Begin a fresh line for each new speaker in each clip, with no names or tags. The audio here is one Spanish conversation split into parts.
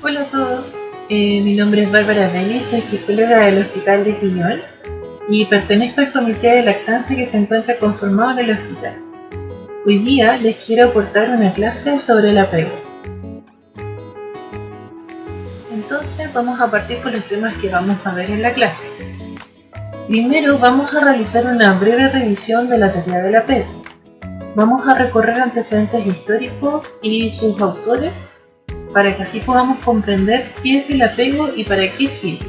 Hola a todos, mi nombre es Bárbara Vélez, soy psicóloga del Hospital de Quiñón y pertenezco al comité de lactancia que se encuentra conformado en el hospital. Hoy día les quiero aportar una clase sobre el apego. Entonces vamos a partir con los temas que vamos a ver en la clase. Primero vamos a realizar una breve revisión de la teoría del apego. Vamos a recorrer antecedentes históricos y sus autores para que así podamos comprender qué es el apego y para qué sirve.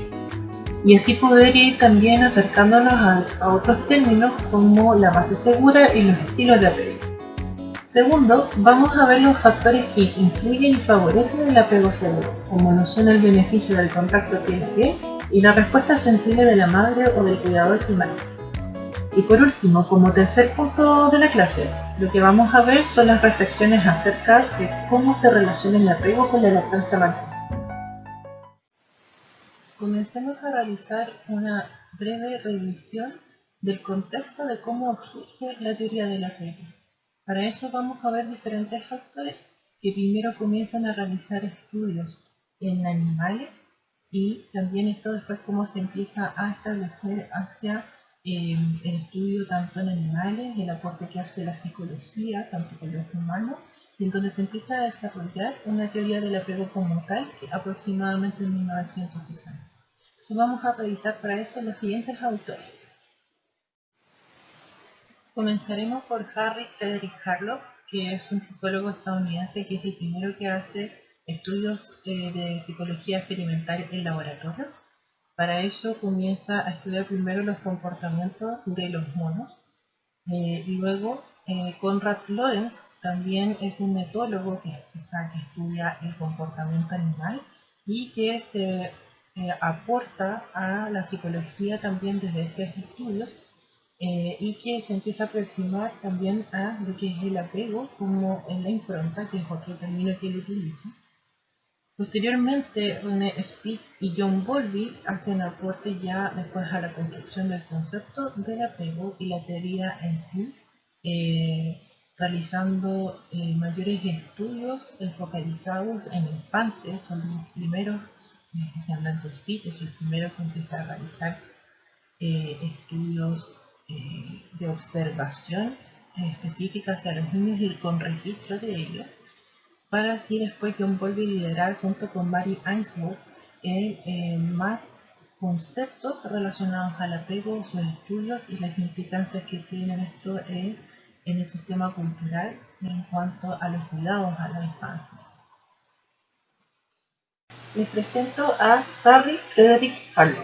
Y así poder ir también acercándonos a otros términos como la base segura y los estilos de apego. Segundo, vamos a ver los factores que influyen y favorecen el apego seguro, como lo son el beneficio del contacto piel a piel y la respuesta sensible de la madre o del cuidador primario. Y por último, como tercer punto de la clase, lo que vamos a ver son las reflexiones acerca de cómo se relaciona el apego con la lactancia materna. Comencemos a realizar una breve revisión del contexto de cómo surge la teoría del apego. Para eso vamos a ver diferentes factores que primero comienzan a realizar estudios en animales y también esto después cómo se empieza a establecer hacia el estudio tanto en animales, el aporte que hace la psicología, tanto con los humanos, y entonces se empieza a desarrollar una teoría del apego como tal aproximadamente en 1960. Entonces vamos a revisar para eso los siguientes autores. Comenzaremos por Harry Frederick Harlow, que es un psicólogo estadounidense que es el primero que hace estudios de psicología experimental en laboratorios. Para ello comienza a estudiar primero los comportamientos de los monos. Y luego Konrad Lorenz también es un etólogo que estudia el comportamiento animal y que se aporta a la psicología también desde estos estudios y que se empieza a aproximar también a lo que es el apego como en la impronta, que es otro término que él utiliza. Posteriormente, René Spitz y John Bowlby hacen aporte ya después a la construcción del concepto del apego y la teoría en sí, realizando mayores estudios focalizados en infantes. Son los primeros, especialmente Spitz es el primero que empieza a realizar estudios de observación específica hacia los niños y con registro de ellos, para así después John Bowlby liderar junto con Mary Ainsworth más conceptos relacionados al apego, sus estudios y las implicancias que tienen esto en el sistema cultural en cuanto a los cuidados a la infancia. Les presento a Harry Frederick Harlow.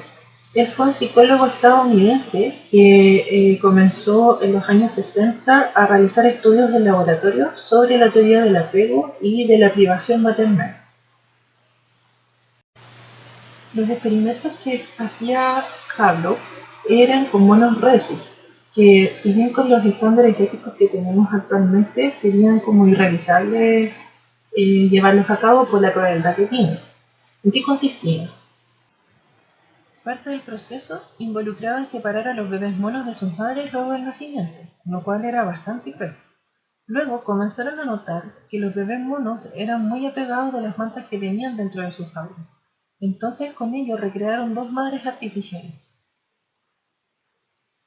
Él fue un psicólogo estadounidense que comenzó en los años 60 a realizar estudios en laboratorio sobre la teoría del apego y de la privación maternal. Los experimentos que hacía Harlow eran con monos rhesus, que si bien con los estándares éticos que tenemos actualmente serían como irrealizables llevarlos a cabo por la crueldad que tienen. ¿En qué consistía? Parte del proceso involucraba en separar a los bebés monos de sus madres luego del nacimiento, lo cual era bastante cruel. Luego comenzaron a notar que los bebés monos eran muy apegados de las mantas que tenían dentro de sus jaulas. Entonces con ello recrearon dos madres artificiales.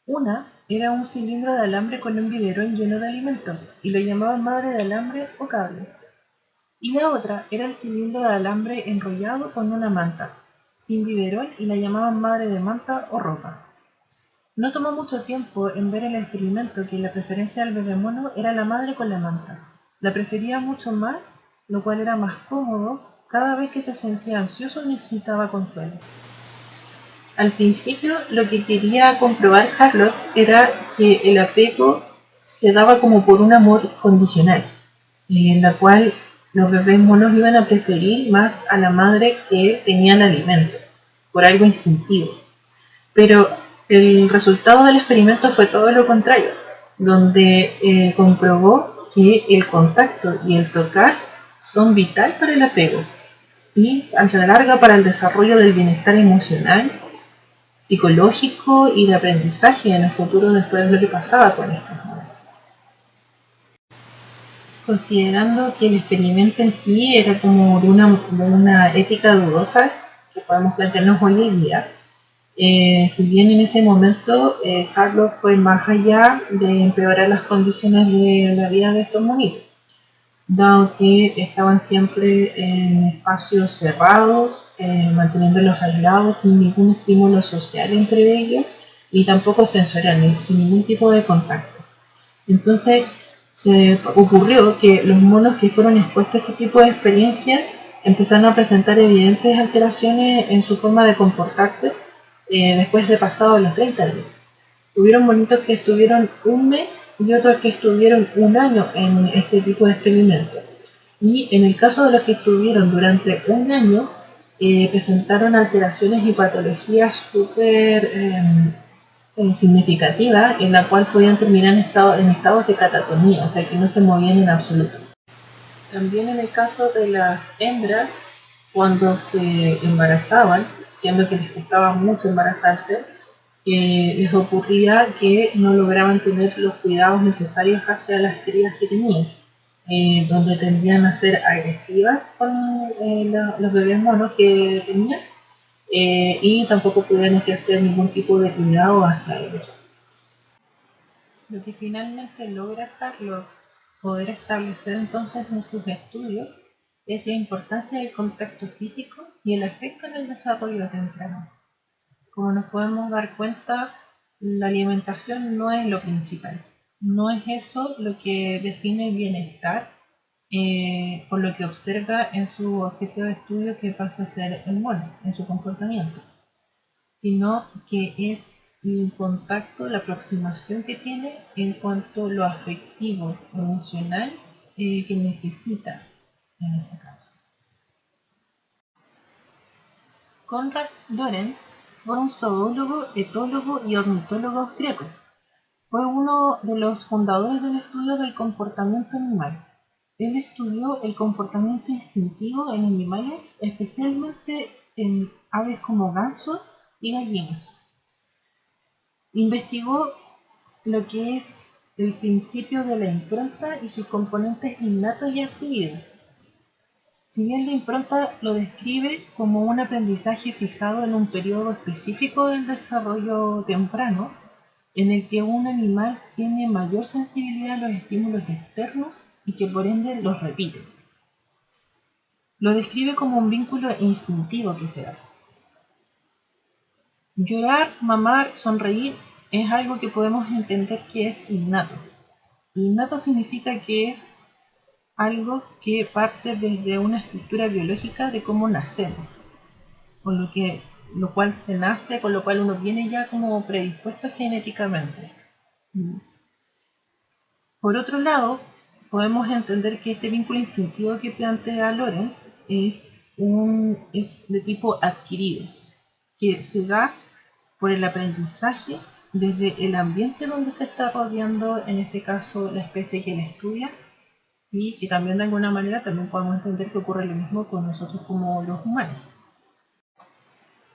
Una era un cilindro de alambre con un biberón lleno de alimento, y lo llamaban madre de alambre o cable. Y la otra era el cilindro de alambre enrollado con una manta, sin biberón, y la llamaban madre de manta o ropa. No tomó mucho tiempo en ver el experimento que la preferencia del bebé mono era la madre con la manta. La prefería mucho más, lo cual era más cómodo cada vez que se sentía ansioso o necesitaba consuelo. Al principio lo que quería comprobar Harlow era que el apego se daba como por un amor condicional, en la cual los bebés monos iban a preferir más a la madre que tenía el alimento, por algo instintivo. Pero el resultado del experimento fue todo lo contrario, donde comprobó que el contacto y el tocar son vital para el apego y a la larga para el desarrollo del bienestar emocional, psicológico y de aprendizaje en el futuro después de lo que pasaba con estos monos. considerando que el experimento en sí era como de una ética dudosa que podemos plantearnos hoy en día. Si bien en ese momento Carlos fue más allá de empeorar las condiciones de la vida de estos monitos, dado que estaban siempre en espacios cerrados, manteniéndolos aislados sin ningún estímulo social entre ellos y tampoco sensorial, sin ningún tipo de contacto. Entonces se ocurrió que los monos que fueron expuestos a este tipo de experiencias empezaron a presentar evidentes alteraciones en su forma de comportarse después de pasados los 30 días. Hubieron monitos que estuvieron un mes y otros que estuvieron un año en este tipo de experimentos. Y en el caso de los que estuvieron durante un año, presentaron alteraciones y patologías súper significativas, en la cual podían terminar en estados de catatonía, o sea que no se movían en absoluto. También en el caso de las hembras, cuando se embarazaban, siendo que les costaba mucho embarazarse, les ocurría que no lograban tener los cuidados necesarios hacia las crías que tenían, donde tendían a ser agresivas con los bebés monos que tenían, y tampoco podían ejercer ningún tipo de cuidado hacia ellos. Lo que finalmente logra Carlos poder establecer entonces en sus estudios es la importancia del contacto físico y el efecto en el desarrollo temprano. Como nos podemos dar cuenta, la alimentación no es lo principal, no es eso lo que define el bienestar, por lo que observa en su objeto de estudio que pasa a ser el mono, en su comportamiento, sino que es el contacto, la aproximación que tiene en cuanto a lo afectivo, emocional, que necesita en este caso. Konrad Lorenz fue un zoólogo, etólogo y ornitólogo austriaco. Fue uno de los fundadores del estudio del comportamiento animal. Él estudió el comportamiento instintivo en animales, especialmente en aves como gansos y gallinas. Investigó lo que es el principio de la impronta y sus componentes innatos y adquiridos. Si bien la impronta lo describe como un aprendizaje fijado en un periodo específico del desarrollo temprano, en el que un animal tiene mayor sensibilidad a los estímulos externos y que por ende los repite. Lo describe como un vínculo instintivo que se da. Llorar, mamar, sonreír es algo que podemos entender que es innato. Innato significa que es algo que parte desde una estructura biológica de cómo nacemos, lo cual se nace, con lo cual uno viene ya como predispuesto genéticamente. Por otro lado, podemos entender que este vínculo instintivo que plantea Lorenz es de tipo adquirido, que se da por el aprendizaje desde el ambiente donde se está rodeando, en este caso la especie que él estudia, y que también de alguna manera también podemos entender que ocurre lo mismo con nosotros como los humanos.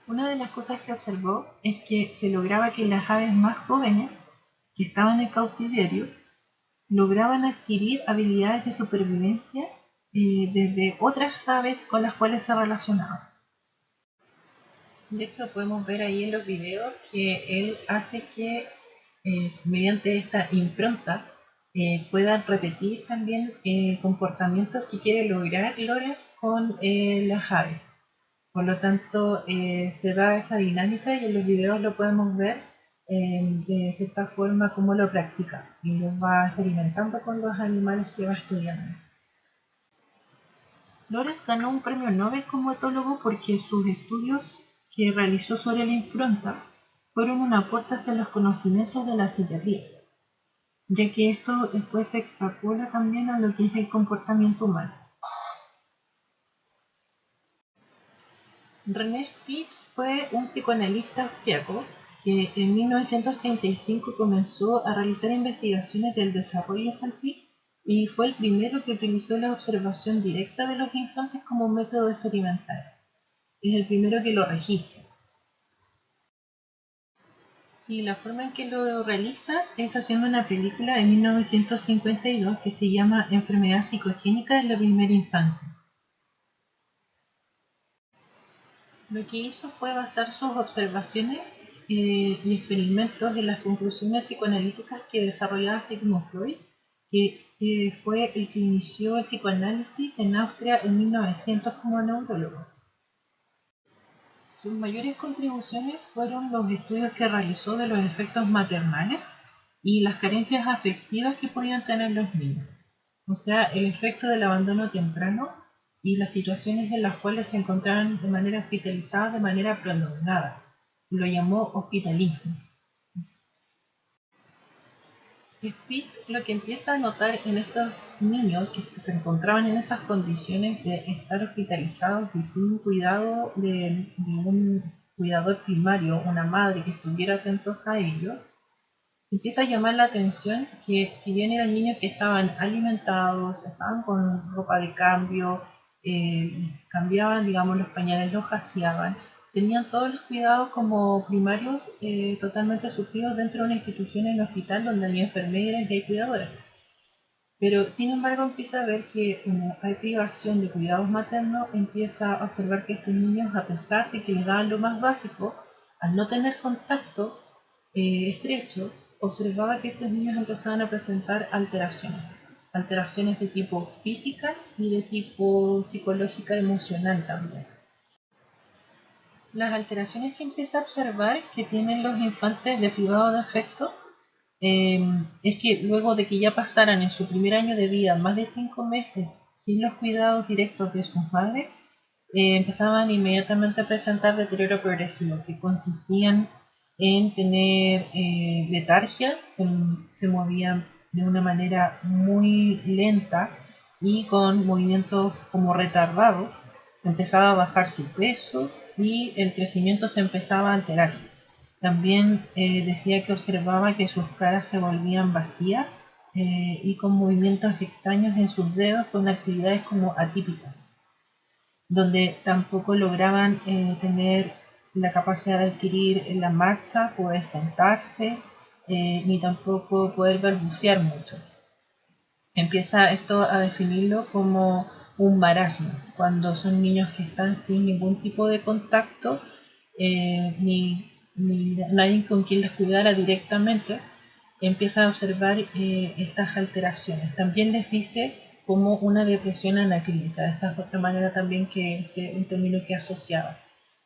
Una de las cosas que observó es que se lograba que las aves más jóvenes que estaban en cautiverio lograban adquirir habilidades de supervivencia desde otras aves con las cuales se relacionaban. De hecho, podemos ver ahí en los videos que él hace que mediante esta impronta puedan repetir también comportamientos que quiere lograr Lorenz con las aves. Por lo tanto, se da esa dinámica y en los videos lo podemos ver de cierta forma cómo lo practica y lo va experimentando con los animales que va estudiando. Lorenz ganó un premio Nobel como etólogo porque sus estudios que realizó sobre la impronta fueron un aporte hacia los conocimientos de la psiquiatría, ya que esto después se extrapola también a lo que es el comportamiento humano. René Spitz fue un psicoanalista austriaco que en 1935 comenzó a realizar investigaciones del desarrollo infantil y fue el primero que utilizó la observación directa de los infantes como un método experimental. Es el primero que lo registra. Y la forma en que lo realiza es haciendo una película de 1952 que se llama Enfermedad psicogénica en la primera infancia. Lo que hizo fue basar sus observaciones y experimentos en las conclusiones psicoanalíticas que desarrollaba Sigmund Freud, que fue el que inició el psicoanálisis en Austria en 1900 como neurólogo. Sus mayores contribuciones fueron los estudios que realizó de los efectos maternales y las carencias afectivas que podían tener los niños, o sea, el efecto del abandono temprano y las situaciones en las cuales se encontraban de manera hospitalizadas de manera prolongada. Lo llamó hospitalismo. Speed lo que empieza a notar en estos niños que se encontraban en esas condiciones de estar hospitalizados y sin cuidado de un cuidador primario, una madre que estuviera atentos a ellos, empieza a llamar la atención que si bien eran niños que estaban alimentados, estaban con ropa de cambio, cambiaban, digamos, los pañales, los aseaban, tenían todos los cuidados como primarios totalmente suplidos dentro de una institución en el hospital donde había enfermeras y hay cuidadoras. Pero sin embargo empieza a ver que como hay privación de cuidados maternos, empieza a observar que estos niños, a pesar de que les daban lo más básico, al no tener contacto estrecho, observaba que estos niños empezaban a presentar alteraciones de tipo física y de tipo psicológica emocional también. Las alteraciones que empieza a observar que tienen los infantes de privado de afecto es que luego de que ya pasaran en su primer año de vida más de 5 meses sin los cuidados directos de sus madres, empezaban inmediatamente a presentar deterioro progresivo, que consistían en tener letargia, se movían de una manera muy lenta y con movimientos como retardados, empezaba a bajar su peso y el crecimiento se empezaba a alterar. También decía que observaba que sus caras se volvían vacías y con movimientos extraños en sus dedos, con actividades como atípicas, donde tampoco lograban tener la capacidad de adquirir la marcha, poder sentarse, ni tampoco poder balbucear mucho. Empieza esto a definirlo como un marasmo, cuando son niños que están sin ningún tipo de contacto, ni nadie con quien les cuidara directamente, empieza a observar estas alteraciones. También les dice como una depresión anaclínica, esa es otra manera también que es un término que asociaba.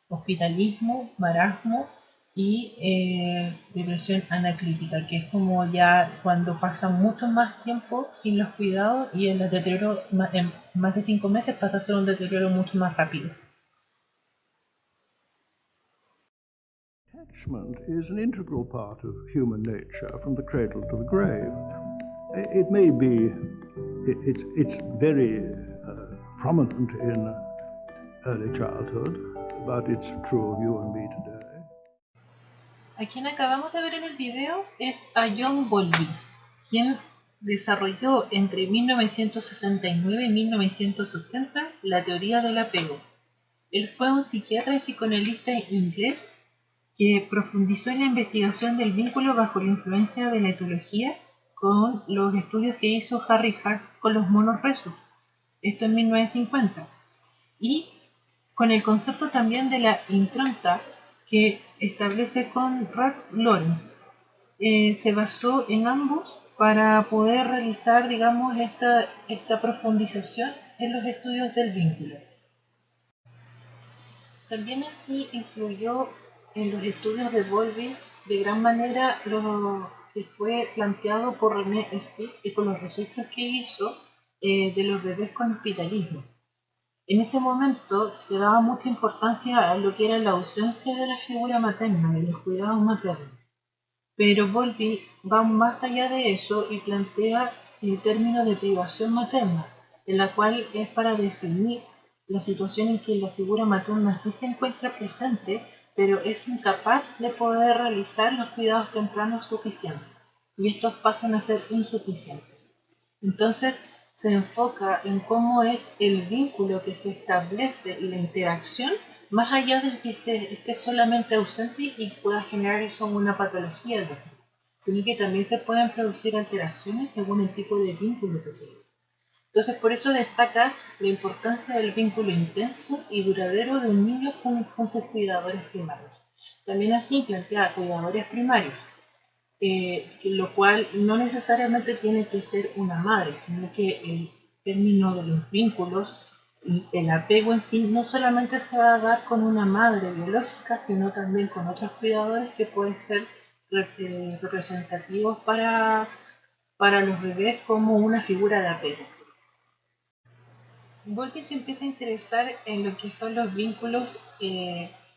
Hospitalismo, marasmo y depresión anaclítica, que es como ya cuando pasa mucho más tiempo sin los cuidados y el deterioro en más de 5 meses pasa a ser un deterioro mucho más rápido.
Attachment is an integral part of human nature from the cradle to the grave. It may be, it's very prominent in early childhood, but it's true of you and me today.
A quien acabamos de ver en el video es a John Bowlby, quien desarrolló entre 1969 y 1970 la teoría del apego. Él fue un psiquiatra y psicoanalista inglés que profundizó en la investigación del vínculo bajo la influencia de la etología con los estudios que hizo Harry Hart con los monos rhesus, esto en 1950, y con el concepto también de la impronta que establece con Ralph Lawrence. Se basó en ambos para poder realizar, digamos, esta profundización en los estudios del vínculo. También así influyó en los estudios de Bowlby de gran manera lo que fue planteado por René Spitz y por los registros que hizo de los bebés con hospitalismo. En ese momento se le daba mucha importancia a lo que era la ausencia de la figura materna, de los cuidados maternos. Pero Bowlby va más allá de eso y plantea el término de privación materna, en la cual es para definir la situación en que la figura materna sí se encuentra presente, pero es incapaz de poder realizar los cuidados tempranos suficientes, y estos pasan a ser insuficientes. Entonces se enfoca en cómo es el vínculo que se establece y la interacción más allá de que esté solamente ausente y pueda generar eso una patología, sino que también se pueden producir alteraciones según el tipo de vínculo que se tiene. Entonces, por eso destaca la importancia del vínculo intenso y duradero de un niño con sus cuidadores primarios. También así plantea cuidadores primarios, lo cual no necesariamente tiene que ser una madre, sino que el término de los vínculos y el apego en sí no solamente se va a dar con una madre biológica, sino también con otros cuidadores que pueden ser representativos para los bebés como una figura de apego. Volpi se empieza a interesar en lo que son los vínculos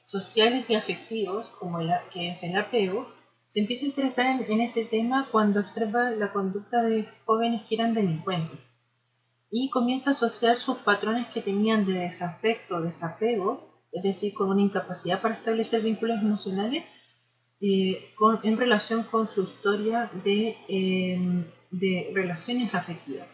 sociales y afectivos, como que es el apego. Se empieza a interesar en este tema cuando observa la conducta de jóvenes que eran delincuentes y comienza a asociar sus patrones que tenían de desafecto o desapego, es decir, con una incapacidad para establecer vínculos emocionales, en relación con su historia de relaciones afectivas.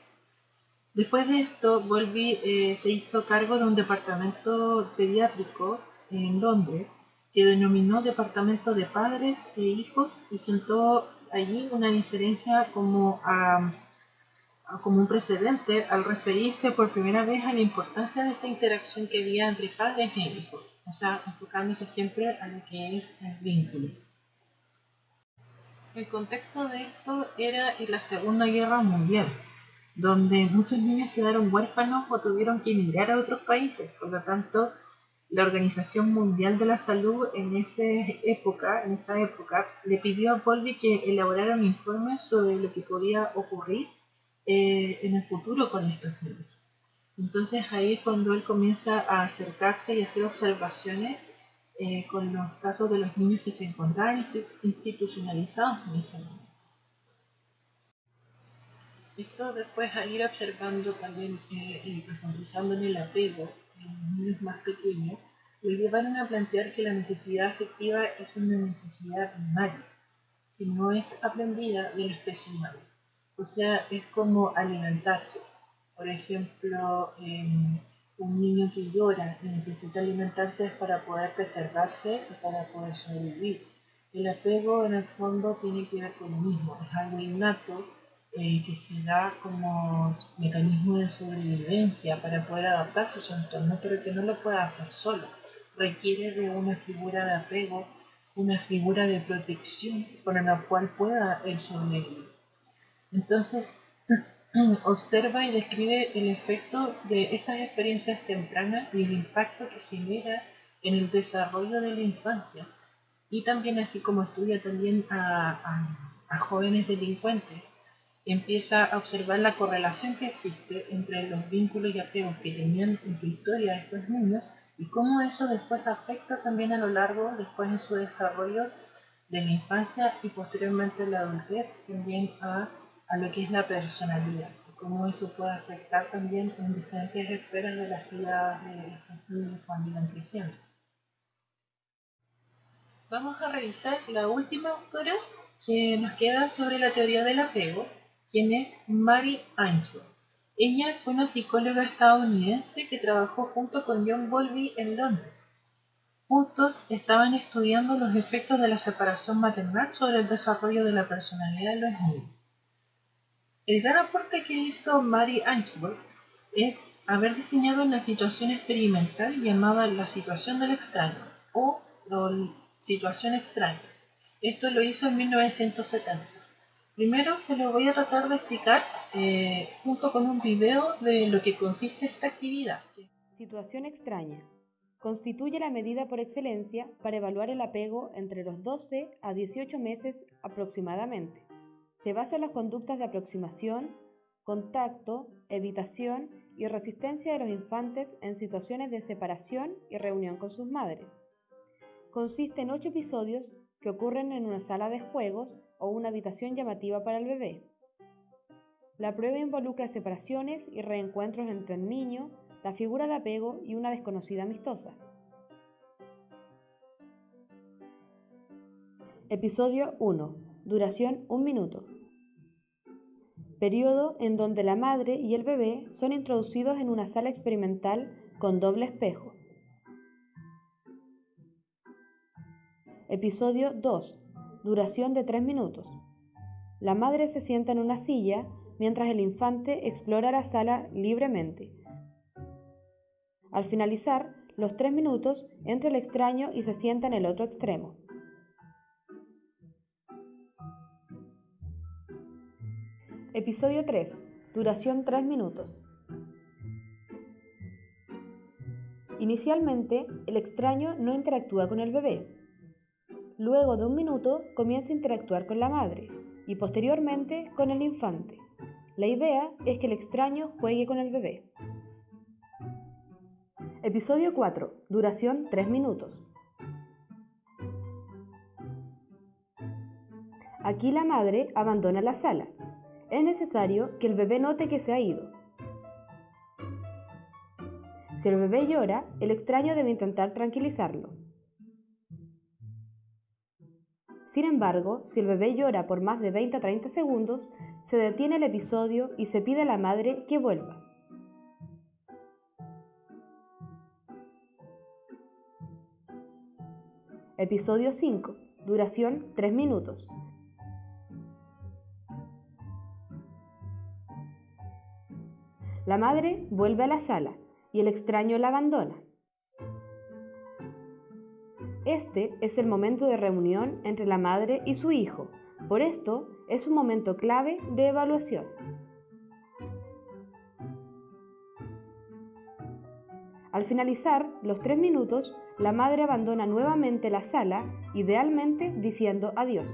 Después de esto, Bowlby se hizo cargo de un departamento pediátrico en Londres que denominó Departamento de Padres e Hijos y sentó allí una diferencia como un precedente al referirse por primera vez a la importancia de esta interacción que había entre padres e hijos, o sea, enfocándose siempre a lo que es el vínculo. El contexto de esto era en la Segunda Guerra Mundial, donde muchos niños quedaron huérfanos o tuvieron que emigrar a otros países. Por lo tanto, la Organización Mundial de la Salud en esa época, le pidió a Bowlby que elaborara un informe sobre lo que podía ocurrir en el futuro con estos niños. Entonces ahí es cuando él comienza a acercarse y hacer observaciones con los casos de los niños que se encontraban institucionalizados en ese momento. Esto después al ir observando también y profundizando en el apego en los niños más pequeños, lo llevaron a plantear que la necesidad afectiva es una necesidad primaria, que no es aprendida de la especie humana. O sea, es como alimentarse. Por ejemplo, un niño que llora y necesita alimentarse es para poder preservarse y para poder sobrevivir. El apego en el fondo tiene que ver con lo mismo, es algo innato que se da como mecanismo de sobrevivencia para poder adaptarse a su entorno, pero que no lo puede hacer solo. Requiere de una figura de apego, una figura de protección para la cual pueda él sobrevivir. Entonces, observa y describe el efecto de esas experiencias tempranas y el impacto que genera en el desarrollo de la infancia. Y también, así como estudia también a jóvenes delincuentes, empieza a observar la correlación que existe entre los vínculos y apegos que tenían en su historia estos niños y cómo eso después afecta también a lo largo, después en su desarrollo de la infancia y posteriormente en la adultez, también a lo que es la personalidad, y cómo eso puede afectar también en diferentes esferas de las vidas de estos niños cuando iban creciendo. Vamos a revisar la última autora que nos queda sobre la teoría del apego, quien es Mary Ainsworth. Ella fue una psicóloga estadounidense que trabajó junto con John Bowlby en Londres. Juntos estaban estudiando los efectos de la separación maternal sobre el desarrollo de la personalidad de los niños. El gran aporte que hizo Mary Ainsworth es haber diseñado una situación experimental llamada la situación del extraño o situación extraña. Esto lo hizo en 1970. Primero se lo voy a tratar de explicar junto con un video de lo que consiste esta actividad.
Situación extraña. Constituye la medida por excelencia para evaluar el apego entre los 12 a 18 meses aproximadamente. Se basa en las conductas de aproximación, contacto, evitación y resistencia de los infantes en situaciones de separación y reunión con sus madres. Consiste en 8 episodios que ocurren en una sala de juegos o una habitación llamativa para el bebé. La prueba involucra separaciones y reencuentros entre el niño, la figura de apego y una desconocida amistosa. Episodio 1. Duración 1 minuto. Periodo en donde la madre y el bebé son introducidos en una sala experimental con doble espejo. Episodio 2. Duración de 3 minutos. La madre se sienta en una silla mientras el infante explora la sala libremente. Al finalizar los 3 minutos, entra el extraño y se sienta en el otro extremo. Episodio 3. Duración 3 minutos. Inicialmente, el extraño no interactúa con el bebé. Luego de 1 minuto, comienza a interactuar con la madre y posteriormente con el infante. La idea es que el extraño juegue con el bebé. Episodio 4. Duración 3 minutos. Aquí la madre abandona la sala. Es necesario que el bebé note que se ha ido. Si el bebé llora, el extraño debe intentar tranquilizarlo. Sin embargo, si el bebé llora por más de 20 a 30 segundos, se detiene el episodio y se pide a la madre que vuelva. Episodio 5. Duración 3 minutos. La madre vuelve a la sala y el extraño la abandona. Este es el momento de reunión entre la madre y su hijo. Por esto, es un momento clave de evaluación. Al finalizar los 3 minutos, la madre abandona nuevamente la sala, idealmente diciendo adiós.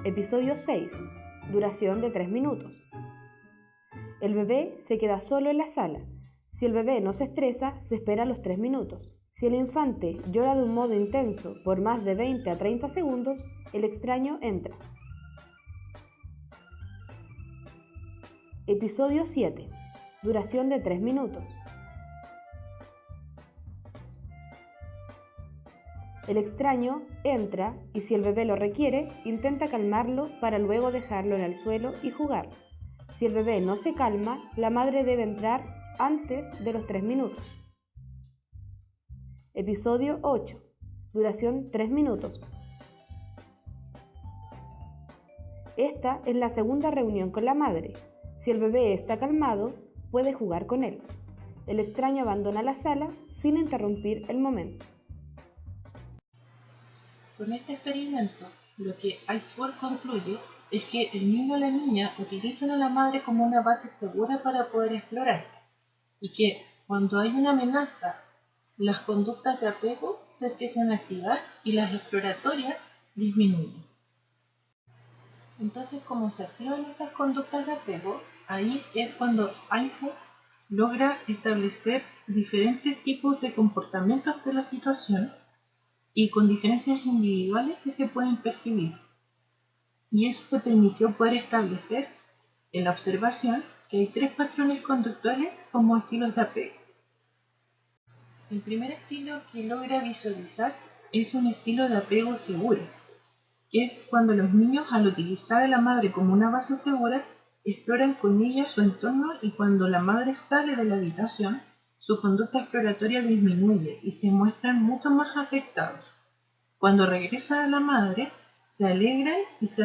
Episodio 6. Duración de 3 minutos. El bebé se queda solo en la sala. Si el bebé no se estresa, se espera los 3 minutos. Si el infante llora de un modo intenso por más de 20 a 30 segundos, el extraño entra. Episodio 7. Duración de 3 minutos. El extraño entra y si el bebé lo requiere, intenta calmarlo para luego dejarlo en el suelo y jugar. Si el bebé no se calma, la madre debe entrar antes de los 3 minutos. Episodio 8. Duración 3 minutos. Esta es la segunda reunión con la madre. Si el bebé está calmado, puede jugar con él. El extraño abandona la sala sin interrumpir el momento.
Con este experimento, lo que Ainsworth concluye es que el niño o la niña utilizan a la madre como una base segura para poder explorar, y que cuando hay una amenaza, las conductas de apego se empiezan a activar y las exploratorias disminuyen. Entonces, como se activan esas conductas de apego, ahí es cuando Ainsworth logra establecer diferentes tipos de comportamientos de la situación y con diferencias individuales que se pueden percibir. Y eso le permitió poder establecer en la observación que hay 3 patrones conductuales como estilos de apego. El primer estilo que logra visualizar es un estilo de apego seguro, que es cuando los niños, al utilizar a la madre como una base segura, exploran con ella su entorno y cuando la madre sale de la habitación, su conducta exploratoria disminuye y se muestran mucho más afectados. Cuando regresa a la madre, se alegran y se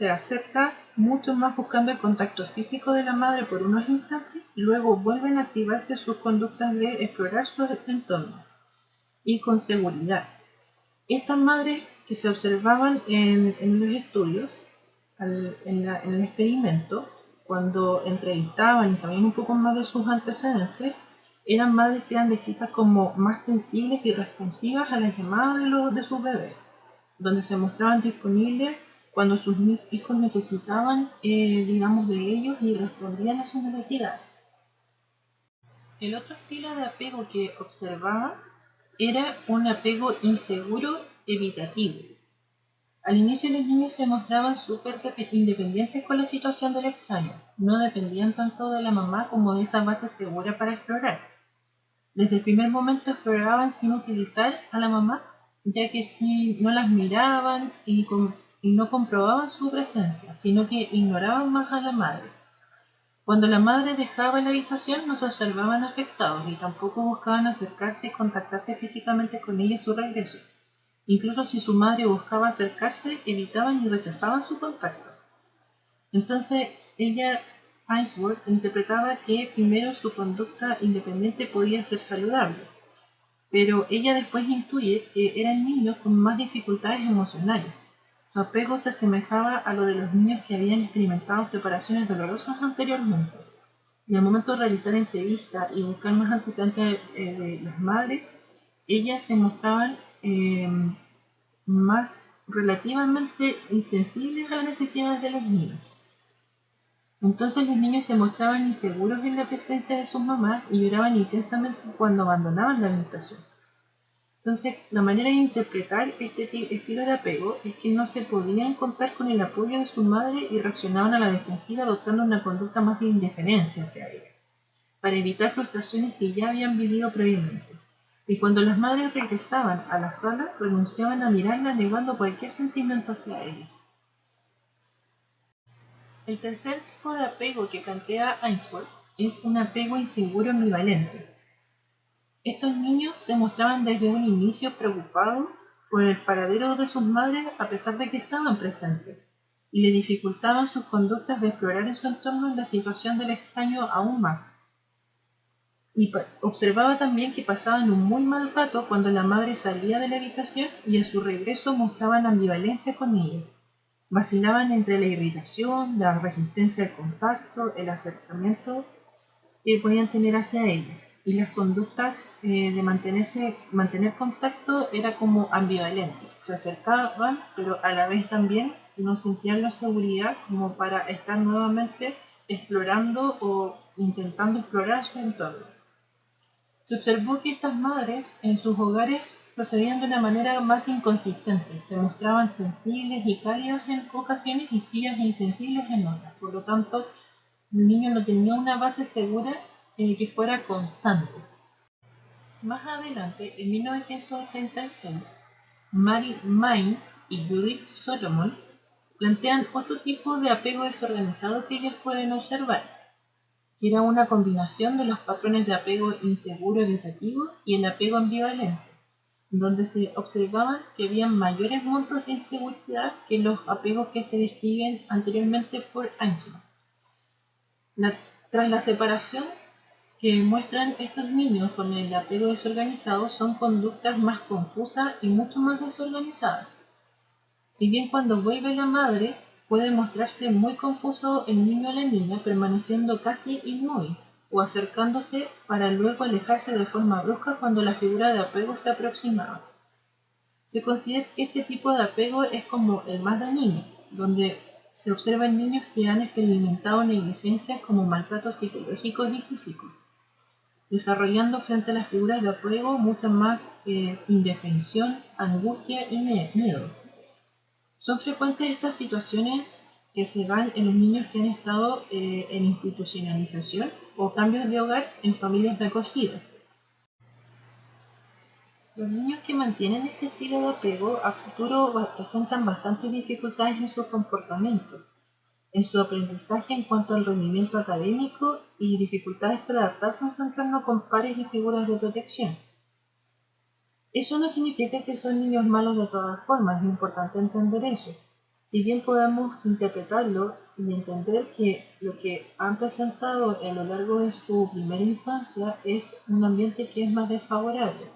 acerca mucho más buscando el contacto físico de la madre por unos instantes y luego vuelven a activarse sus conductas de explorar su entorno y con seguridad. Estas madres que se observaban en los estudios, en el experimento, cuando entrevistaban y sabían un poco más de sus antecedentes, eran madres que eran descritas como más sensibles y responsivas a las llamadas de sus bebés, donde se mostraban disponibles cuando sus hijos necesitaban, digamos, de ellos y respondían a sus necesidades. El otro estilo de apego que observaba era un apego inseguro evitativo. Al inicio los niños se mostraban súper independientes con la situación del extraño, no dependían tanto de la mamá como de esa base segura para explorar. Desde el primer momento exploraban sin utilizar a la mamá, ya que si no las miraban y no comprobaban su presencia, sino que ignoraban más a la madre. Cuando la madre dejaba la habitación no se observaban afectados y tampoco buscaban acercarse y contactarse físicamente con ella a su regreso. Incluso si su madre buscaba acercarse, evitaban y rechazaban su contacto. Entonces, ella, Ainsworth, interpretaba que primero su conducta independiente podía ser saludable, pero ella después intuye que eran niños con más dificultades emocionales. Su apego se asemejaba a lo de los niños que habían experimentado separaciones dolorosas anteriormente. Y al momento de realizar entrevistas y buscar más antecedentes de las madres, ellas se mostraban más relativamente insensibles a las necesidades de los niños. Entonces los niños se mostraban inseguros en la presencia de sus mamás y lloraban intensamente cuando abandonaban la habitación. Entonces, la manera de interpretar este estilo de apego es que no se podían contar con el apoyo de su madre y reaccionaban a la defensiva adoptando una conducta más de indiferencia hacia ellas, para evitar frustraciones que ya habían vivido previamente. Y cuando las madres regresaban a la sala, renunciaban a mirarla negando cualquier sentimiento hacia ellas. El tercer tipo de apego que plantea Ainsworth es un apego inseguro ambivalente. Estos niños se mostraban desde un inicio preocupados por el paradero de sus madres a pesar de que estaban presentes, y le dificultaban sus conductas de explorar en su entorno la situación del extraño aún más. Y observaba también que pasaban un muy mal rato cuando la madre salía de la habitación y a su regreso mostraban ambivalencia con ellas. Vacilaban entre la irritación, la resistencia al contacto, el acercamiento que podían tener hacia ella. Y las conductas de mantener contacto era como ambivalente. Se acercaban, pero a la vez también no sentían la seguridad como para estar nuevamente explorando o intentando explorar su entorno. Se observó que estas madres en sus hogares procedían de una manera más inconsistente, se mostraban sensibles y cálidas en ocasiones y frías e insensibles en otras. Por lo tanto, el niño no tenía una base segura que fuera constante. Más adelante, en 1986, Mary Main y Judith Solomon plantean otro tipo de apego desorganizado que ellos pueden observar, que era una combinación de los patrones de apego inseguro evitativo y el apego ambivalente, donde se observaban que había mayores montos de inseguridad que los apegos que se describen anteriormente por Ainsworth. Tras la separación que muestran estos niños con el apego desorganizado son conductas más confusas y mucho más desorganizadas. Si bien cuando vuelve la madre puede mostrarse muy confuso el niño o la niña permaneciendo casi inmóvil o acercándose para luego alejarse de forma brusca cuando la figura de apego se aproximaba. Se considera que este tipo de apego es como el más dañino, donde se observan niños que han experimentado negligencias como maltratos psicológicos y físicos, desarrollando frente a las figuras de apego mucha más indefensión, angustia y miedo. Son frecuentes estas situaciones que se dan en los niños que han estado en institucionalización o cambios de hogar en familias de acogida. Los niños que mantienen este estilo de apego a futuro presentan bastantes dificultades en su comportamiento, en su aprendizaje en cuanto al rendimiento académico y dificultades para adaptarse a su entorno con pares y figuras de protección. Eso no significa que son niños malos de todas formas, es importante entender eso. Si bien podemos interpretarlo y entender que lo que han presentado a lo largo de su primera infancia es un ambiente que es más desfavorable.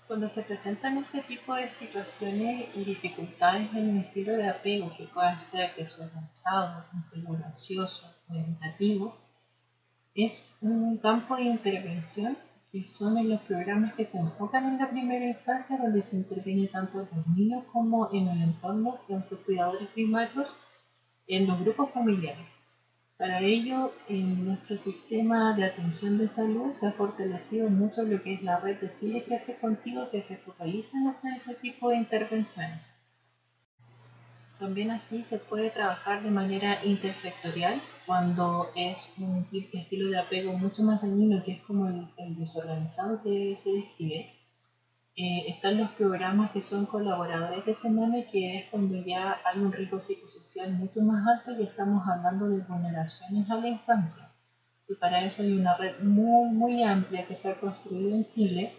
Cuando se presentan este tipo de situaciones y dificultades en el estilo de apego que pueda ser desorganizado, inseguro, ansioso o evitativo, es un campo de intervención que son en los programas que se enfocan en la primera infancia, donde se interviene tanto en los niños como en el entorno, en sus cuidadores primarios, en los grupos familiares. Para ello, en nuestro sistema de atención de salud se ha fortalecido mucho lo que es la red de Chile Crece Contigo, que se focaliza en hacer ese tipo de intervenciones. También así se puede trabajar de manera intersectorial cuando es un estilo de apego mucho más dañino, que es como el desorganizado que se describe. Están los programas que son colaboradores de SENAME, que es cuando ya hay un riesgo psicosocial mucho más alto y estamos hablando de vulneraciones a la infancia. Y para eso hay una red muy amplia que se ha construido en Chile,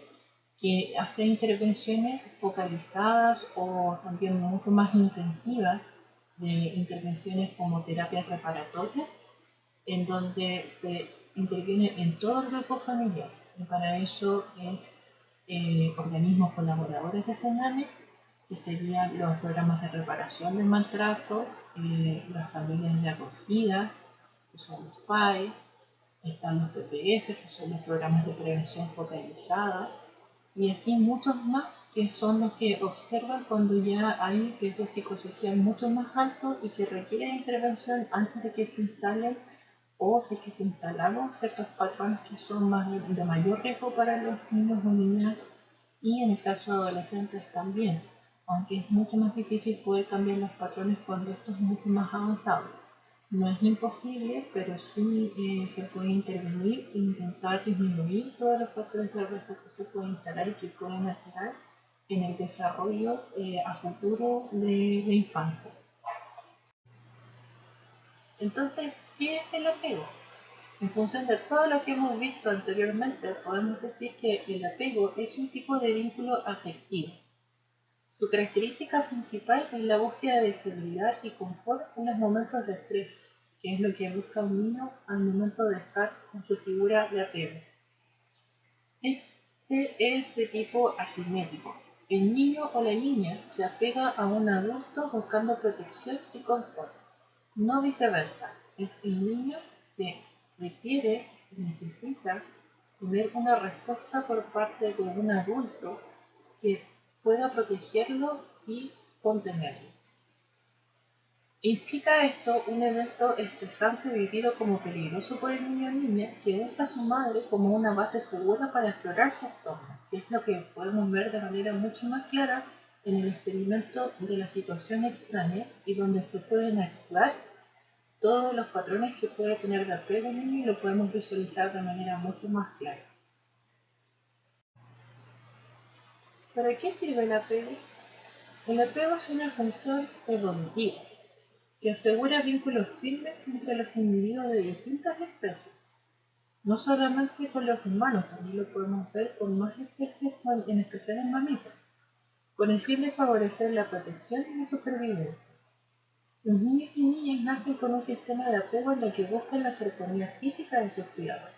que hace intervenciones focalizadas o también mucho más intensivas, de intervenciones como terapias reparatorias, en donde se interviene en todo el grupo familiar. Y para eso es organismos colaboradores de SENAME, que serían los programas de reparación del maltrato, las familias de acogidas, que son los PAE, están los PPF, que son los programas de prevención focalizada, y así muchos más que son los que observan cuando ya hay riesgo psicosocial mucho más alto y que requiere intervención antes de que se instalen o si es que se instalaron ciertos patrones que son de mayor riesgo para los niños o niñas y en el caso de adolescentes también, aunque es mucho más difícil poder cambiar los patrones cuando esto es mucho más avanzado. No es imposible, pero sí se puede intervenir e intentar disminuir todos los factores de riesgo que se pueden instalar y que pueden alterar en el desarrollo a futuro de la infancia. Entonces, ¿qué es el apego? En función de todo lo que hemos visto anteriormente, podemos decir que el apego es un tipo de vínculo afectivo. Su característica principal es la búsqueda de seguridad y confort en los momentos de estrés, que es lo que busca un niño al momento de estar con su figura de apego. Este es de tipo asimétrico. El niño o la niña se apega a un adulto buscando protección y confort, no viceversa. Es el niño que requiere, necesita tener una respuesta por parte de un adulto que pueda protegerlo y contenerlo. Implica esto un evento estresante vivido como peligroso por el niño o niña que usa a su madre como una base segura para explorar su entorno, que es lo que podemos ver de manera mucho más clara en el experimento de la situación extraña y donde se pueden activar todos los patrones que puede tener de apego el niño y lo podemos visualizar de manera mucho más clara. ¿Para qué sirve el apego? El apego es una función evolutiva que asegura vínculos firmes entre los individuos de distintas especies. No solamente con los humanos, también lo podemos ver con más especies, en especial en mamíferos, con el fin de favorecer la protección y la supervivencia. Los niños y niñas nacen con un sistema de apego en el que buscan la cercanía física de sus cuidadores.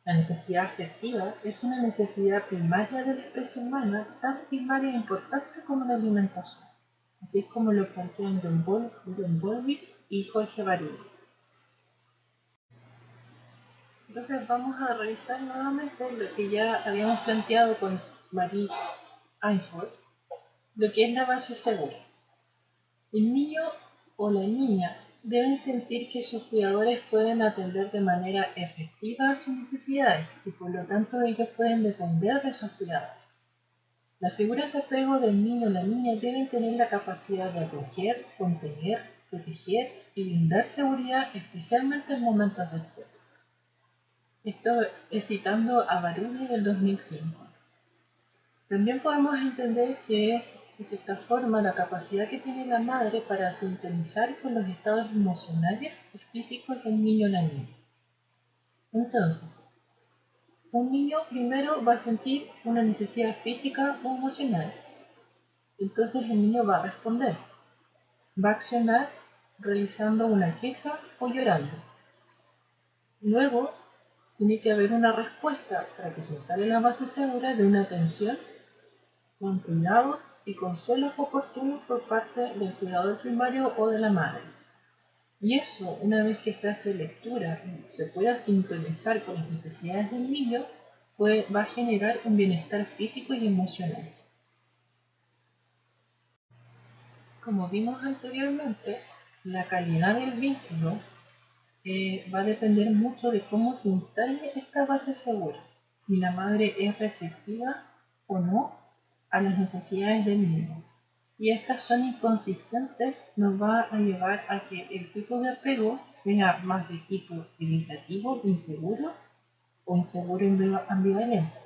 La necesidad afectiva es una necesidad primaria de la especie humana, tan primaria e importante como la alimentación, así es como lo plantean John Bowlby y Jorge Baruch. Entonces vamos a revisar nuevamente lo que ya habíamos planteado con Marie Ainsworth, lo que es la base segura. El niño o la niña deben sentir que sus cuidadores pueden atender de manera efectiva a sus necesidades y por lo tanto ellos pueden depender de sus cuidadores. Las figuras de apego del niño o la niña deben tener la capacidad de acoger, contener, proteger y brindar seguridad, especialmente en momentos de estrés. Esto es citando a Baruch del 2005. También podemos entender que es, de cierta forma, la capacidad que tiene la madre para sintonizar con los estados emocionales y físicos del niño o la niña. Entonces, un niño primero va a sentir una necesidad física o emocional. Entonces el niño va a responder. Va a accionar realizando una queja o llorando. Luego, tiene que haber una respuesta para que se instale la base segura de una atención con cuidados y consuelos oportunos por parte del cuidador primario o de la madre. Y eso, una vez que se hace lectura y se pueda sintonizar con las necesidades del niño, va a generar un bienestar físico y emocional. Como vimos anteriormente, la calidad del vínculo va a depender mucho de cómo se instale esta base segura, si la madre es receptiva o no a las necesidades del niño. Si estas son inconsistentes, nos va a llevar a que el tipo de apego sea más de tipo evitativo, inseguro o inseguro ambivalente.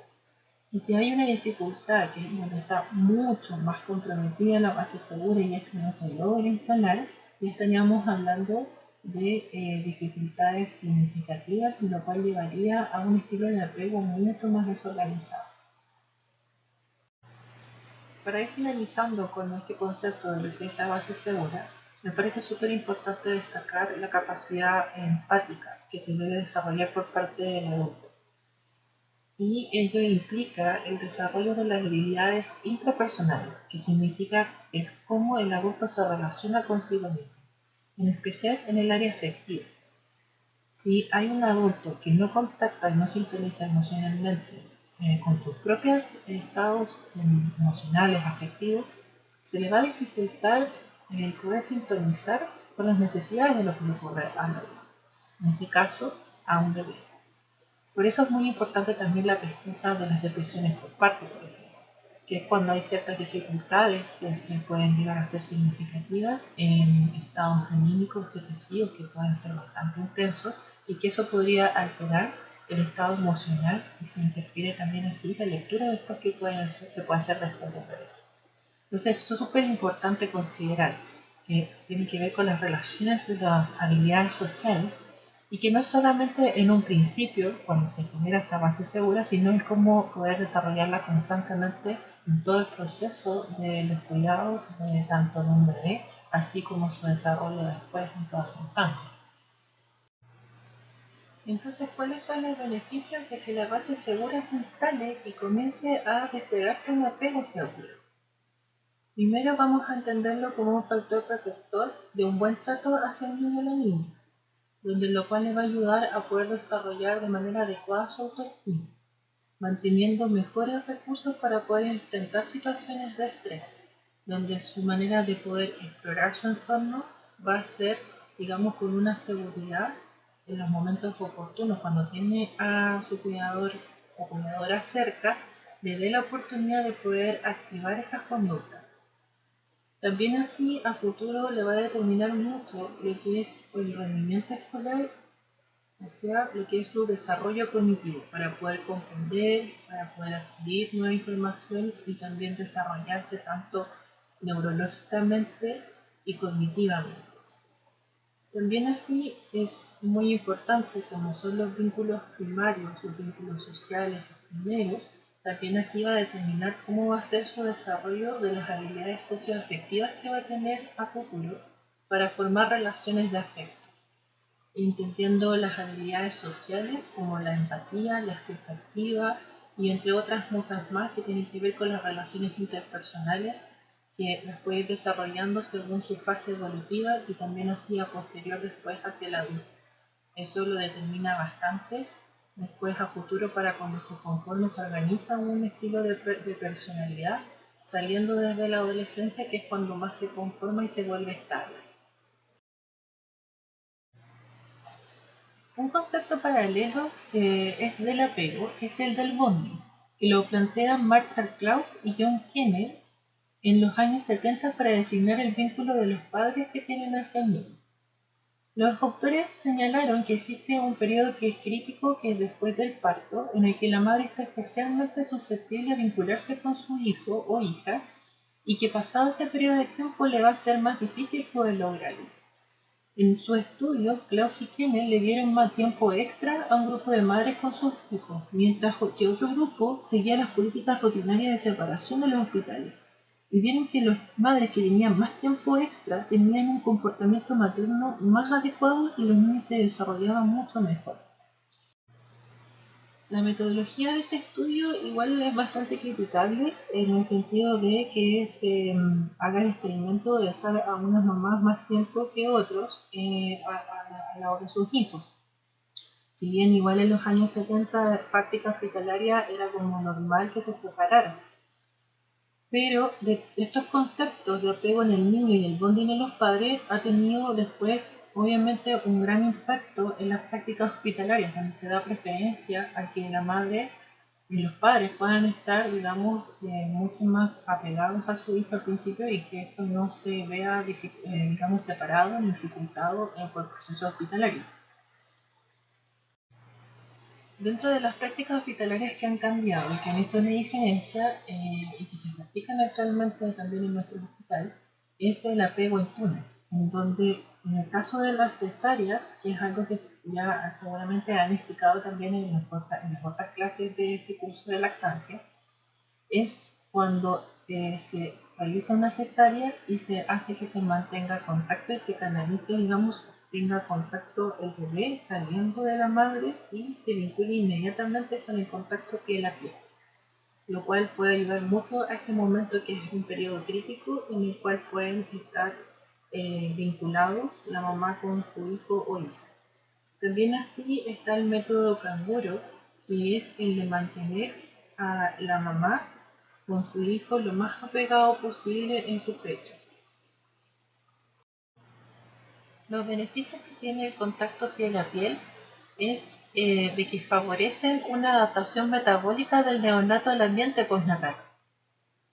Y si hay una dificultad que es donde está mucho más comprometida la base segura y esto no se logra instalar, ya estaríamos hablando de dificultades significativas, lo cual llevaría a un estilo de apego mucho más desorganizado. Para ir finalizando con este concepto de lo que es la base segura, me parece súper importante destacar la capacidad empática que se debe desarrollar por parte del adulto. Y ello implica el desarrollo de las habilidades intrapersonales, que significa cómo el adulto se relaciona consigo mismo, en especial en el área afectiva. Si hay un adulto que no contacta y no sintoniza emocionalmente con sus propios estados emocionales, afectivos, se le va a dificultar poder sintonizar con las necesidades de lo que le ocurre al adulto, en este caso a un bebé. Por eso es muy importante también la pesquisa de las depresiones por parte, por ejemplo, que es cuando hay ciertas dificultades que se pueden llegar a ser significativas en estados anímicos depresivos que pueden ser bastante intensos y que eso podría alterar el estado emocional y se interfiere también así la lectura después que se puede hacer después de perder. Entonces, esto es súper importante considerar que tiene que ver con las relaciones de las habilidades sociales y que no es solamente en un principio, cuando se genera esta base segura, sino es cómo poder desarrollarla constantemente en todo el proceso de los cuidados de tanto de un bebé, así como su desarrollo después en toda su infancia. Entonces, ¿cuáles son los beneficios de que la base segura se instale y comience a desplegarse un apego seguro? Primero vamos a entenderlo como un factor protector de un buen trato hacia el niño o la niña, donde lo cual le va a ayudar a poder desarrollar de manera adecuada su autoestima, manteniendo mejores recursos para poder enfrentar situaciones de estrés, donde su manera de poder explorar su entorno va a ser, digamos, con una seguridad en los momentos oportunos, cuando tiene a su cuidador o cuidadora cerca, le dé la oportunidad de poder activar esas conductas. También así a futuro le va a determinar mucho lo que es el rendimiento escolar, o sea, lo que es su desarrollo cognitivo, para poder comprender, para poder adquirir nueva información y también desarrollarse tanto neurológicamente y cognitivamente. También así es muy importante, como son los vínculos primarios, los vínculos sociales, los primeros, también así va a determinar cómo va a ser su desarrollo de las habilidades socioafectivas que va a tener a futuro para formar relaciones de afecto, entendiendo las habilidades sociales como la empatía, la escucha activa y entre otras muchas más que tienen que ver con las relaciones interpersonales que las puede ir desarrollando según su fase evolutiva y también así a posterior después hacia la adultez. Eso lo determina bastante después a futuro para cuando se conforme, se organiza un estilo de personalidad saliendo desde la adolescencia, que es cuando más se conforma y se vuelve estable. Un concepto paralelo es del apego, es el del bonding, que lo plantean Marshall Klaus y John Kenneth en los años 70 para designar el vínculo de los padres que tienen hacia el niño. Los autores señalaron que existe un periodo que es crítico, que es después del parto, en el que la madre está especialmente susceptible a vincularse con su hijo o hija y que pasado ese periodo de tiempo le va a ser más difícil poder lograrlo. En su estudio, Klaus y Kenneth le dieron más tiempo extra a un grupo de madres con sus hijos, mientras que otro grupo seguía las políticas rutinarias de separación de los hospitales. Y vieron que las madres que tenían más tiempo extra tenían un comportamiento materno más adecuado y los niños se desarrollaban mucho mejor. La metodología de este estudio igual es bastante criticable en el sentido de que se haga el experimento de estar a unas mamás más tiempo que otros a la hora de sus hijos. Si bien igual en los años 70 la práctica hospitalaria era como normal que se separaran. Pero de estos conceptos de apego en el niño y el bonding en los padres ha tenido después, obviamente, un gran impacto en las prácticas hospitalarias, donde se da preferencia a que la madre y los padres puedan estar, digamos, mucho más apegados a su hijo al principio y que esto no se vea, digamos, separado ni dificultado por el proceso hospitalario. Dentro de las prácticas hospitalarias que han cambiado y que han hecho una diferencia y que se practican actualmente también en nuestro hospital es el apego en túnel, en donde en el caso de las cesáreas, que es algo que ya seguramente han explicado también en las otras clases de este curso de lactancia, es cuando se realiza una cesárea y se hace que se mantenga contacto y se canalice, digamos, tenga contacto el bebé saliendo de la madre y se vincule inmediatamente con el contacto piel a piel, lo cual puede ayudar mucho a ese momento que es un periodo crítico en el cual pueden estar vinculados la mamá con su hijo o hija. También así está el método canguro, que es el de mantener a la mamá con su hijo lo más apegado posible en su pecho. Los beneficios que tiene el contacto piel a piel es de que favorecen una adaptación metabólica del neonato al ambiente postnatal.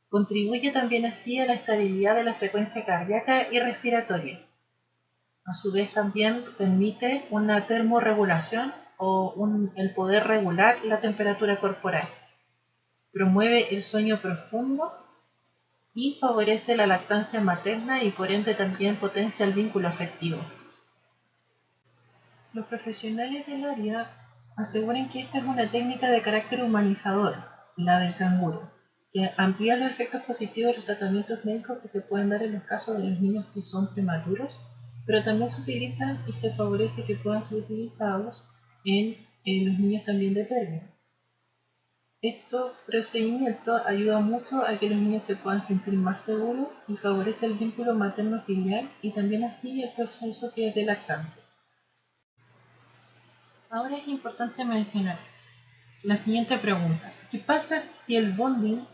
Contribuye también así a la estabilidad de la frecuencia cardíaca y respiratoria. A su vez también permite una termorregulación el poder regular la temperatura corporal. Promueve el sueño profundo y favorece la lactancia materna y por ende también potencia el vínculo afectivo. Los profesionales del área aseguran que esta es una técnica de carácter humanizador, la del canguro, que amplía los efectos positivos de los tratamientos médicos que se pueden dar en los casos de los niños que son prematuros, pero también se utilizan y se favorece que puedan ser utilizados en los niños también de término. Estos procedimientos ayudan mucho a que los niños se puedan sentir más seguros y favorece el vínculo materno-filial y también así el proceso que es de lactancia. Ahora es importante mencionar la siguiente pregunta. ¿Qué pasa si el bonding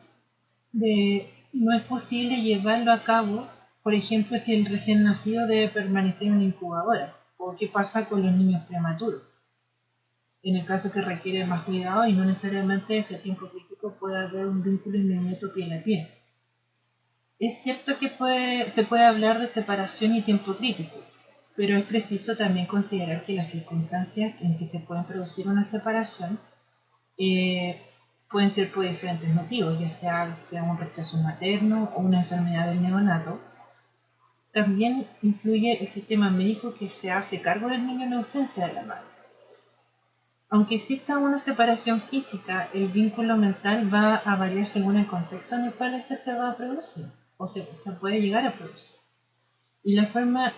no es posible llevarlo a cabo, por ejemplo, si el recién nacido debe permanecer en una incubadora? ¿O qué pasa con los niños prematuros? En el caso que requiere más cuidado y no necesariamente ese tiempo crítico puede haber un vínculo inmediato piel a piel. Es cierto que se puede hablar de separación y tiempo crítico, pero es preciso también considerar que las circunstancias en que se puede producir una separación pueden ser por diferentes motivos, ya sea un rechazo materno o una enfermedad del neonato. También influye el sistema médico que se hace cargo del niño en ausencia de la madre. Aunque exista una separación física, el vínculo mental va a variar según el contexto en el cual este se va a producir o se puede llegar a producir. Y la forma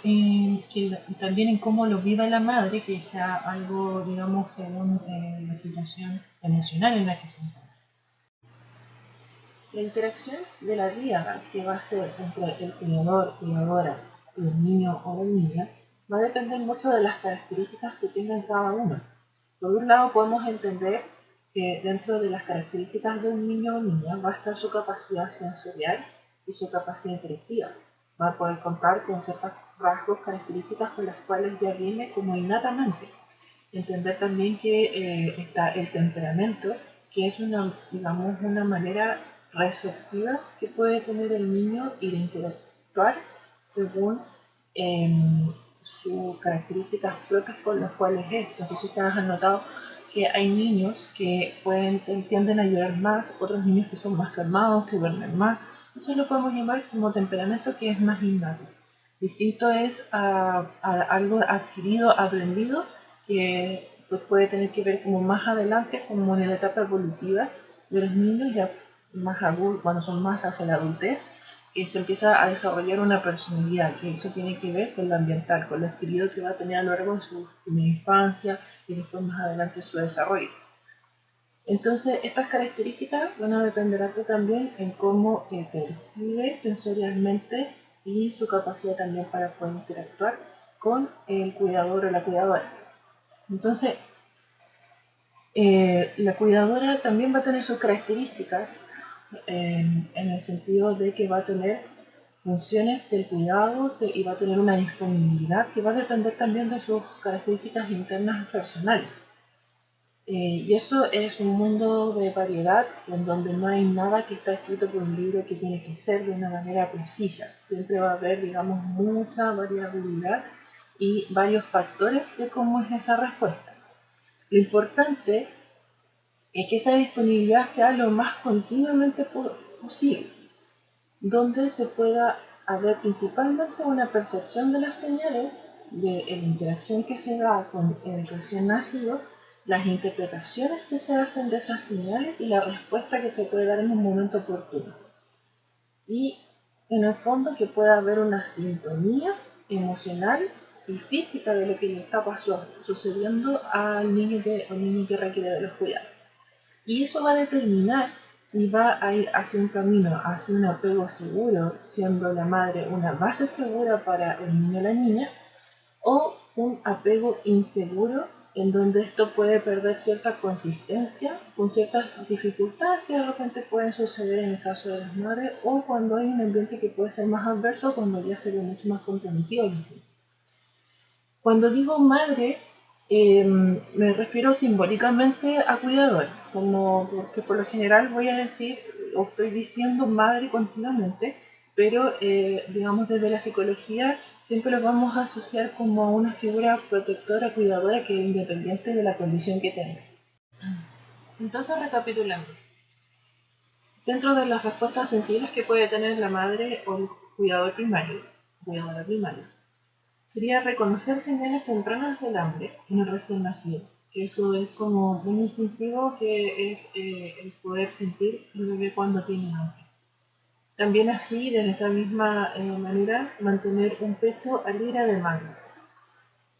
también en cómo lo viva la madre, que sea algo, digamos, según la situación emocional en la que se encuentra. La interacción de la diada que va a ser entre el cuidador, cuidadora y el niño o la niña va a depender mucho de las características que tengan cada uno. Por un lado, podemos entender que dentro de las características de un niño o niña va a estar su capacidad sensorial y su capacidad intelectiva. Va a poder contar con ciertos rasgos, características con las cuales ya viene como innatamente. Entender también que está el temperamento, que es una manera receptiva que puede tener el niño y de interactuar según sus características propias con las cuales es. No sé si ustedes han notado que hay niños que tienden a llorar más, otros niños que son más calmados, que duermen más. Eso lo podemos llamar como temperamento, que es más innato. Distinto es a algo adquirido, aprendido, que pues, puede tener que ver como más adelante, como en la etapa evolutiva de los niños, ya más adultos, cuando son más hacia la adultez, que se empieza a desarrollar una personalidad, que eso tiene que ver con lo ambiental, con lo adquirido que va a tener a lo largo de su primera infancia y después más adelante su desarrollo. Entonces, estas características van a depender también en cómo percibe sensorialmente y su capacidad también para poder interactuar con el cuidador o la cuidadora. Entonces, la cuidadora también va a tener sus características en el sentido de que va a tener funciones del cuidado y va a tener una disponibilidad que va a depender también de sus características internas personales. Y eso es un mundo de variedad en donde no hay nada que está escrito por un libro que tiene que ser de una manera precisa. Siempre va a haber, digamos, mucha variabilidad y varios factores de cómo es esa respuesta. Lo importante es que esa disponibilidad sea lo más continuamente posible, donde se pueda haber principalmente una percepción de las señales, de la interacción que se da con el recién nacido, las interpretaciones que se hacen de esas señales y la respuesta que se puede dar en un momento oportuno. Y en el fondo que pueda haber una sintonía emocional y física de lo que le está sucediendo al niño que requiere de los cuidados. Y eso va a determinar si va a ir hacia un camino, hacia un apego seguro, siendo la madre una base segura para el niño o la niña, o un apego inseguro en donde esto puede perder cierta consistencia con ciertas dificultades que de repente pueden suceder en el caso de las madres o cuando hay un ambiente que puede ser más adverso, cuando ya se ve mucho más comprometido. Cuando digo madre, me refiero simbólicamente a cuidador, como porque por lo general voy a decir o estoy diciendo madre continuamente, pero digamos desde la psicología siempre lo vamos a asociar como a una figura protectora, cuidadora que es independiente de la condición que tenga. Entonces, recapitulando, dentro de las respuestas sensibles que puede tener la madre o el cuidador primario, cuidadora primaria, sería reconocer señales tempranas del hambre en el recién nacido. Eso es como un instintivo que es el poder sentir el bebé cuando tiene hambre. También así, de esa misma manera, mantener un pecho a libre de mano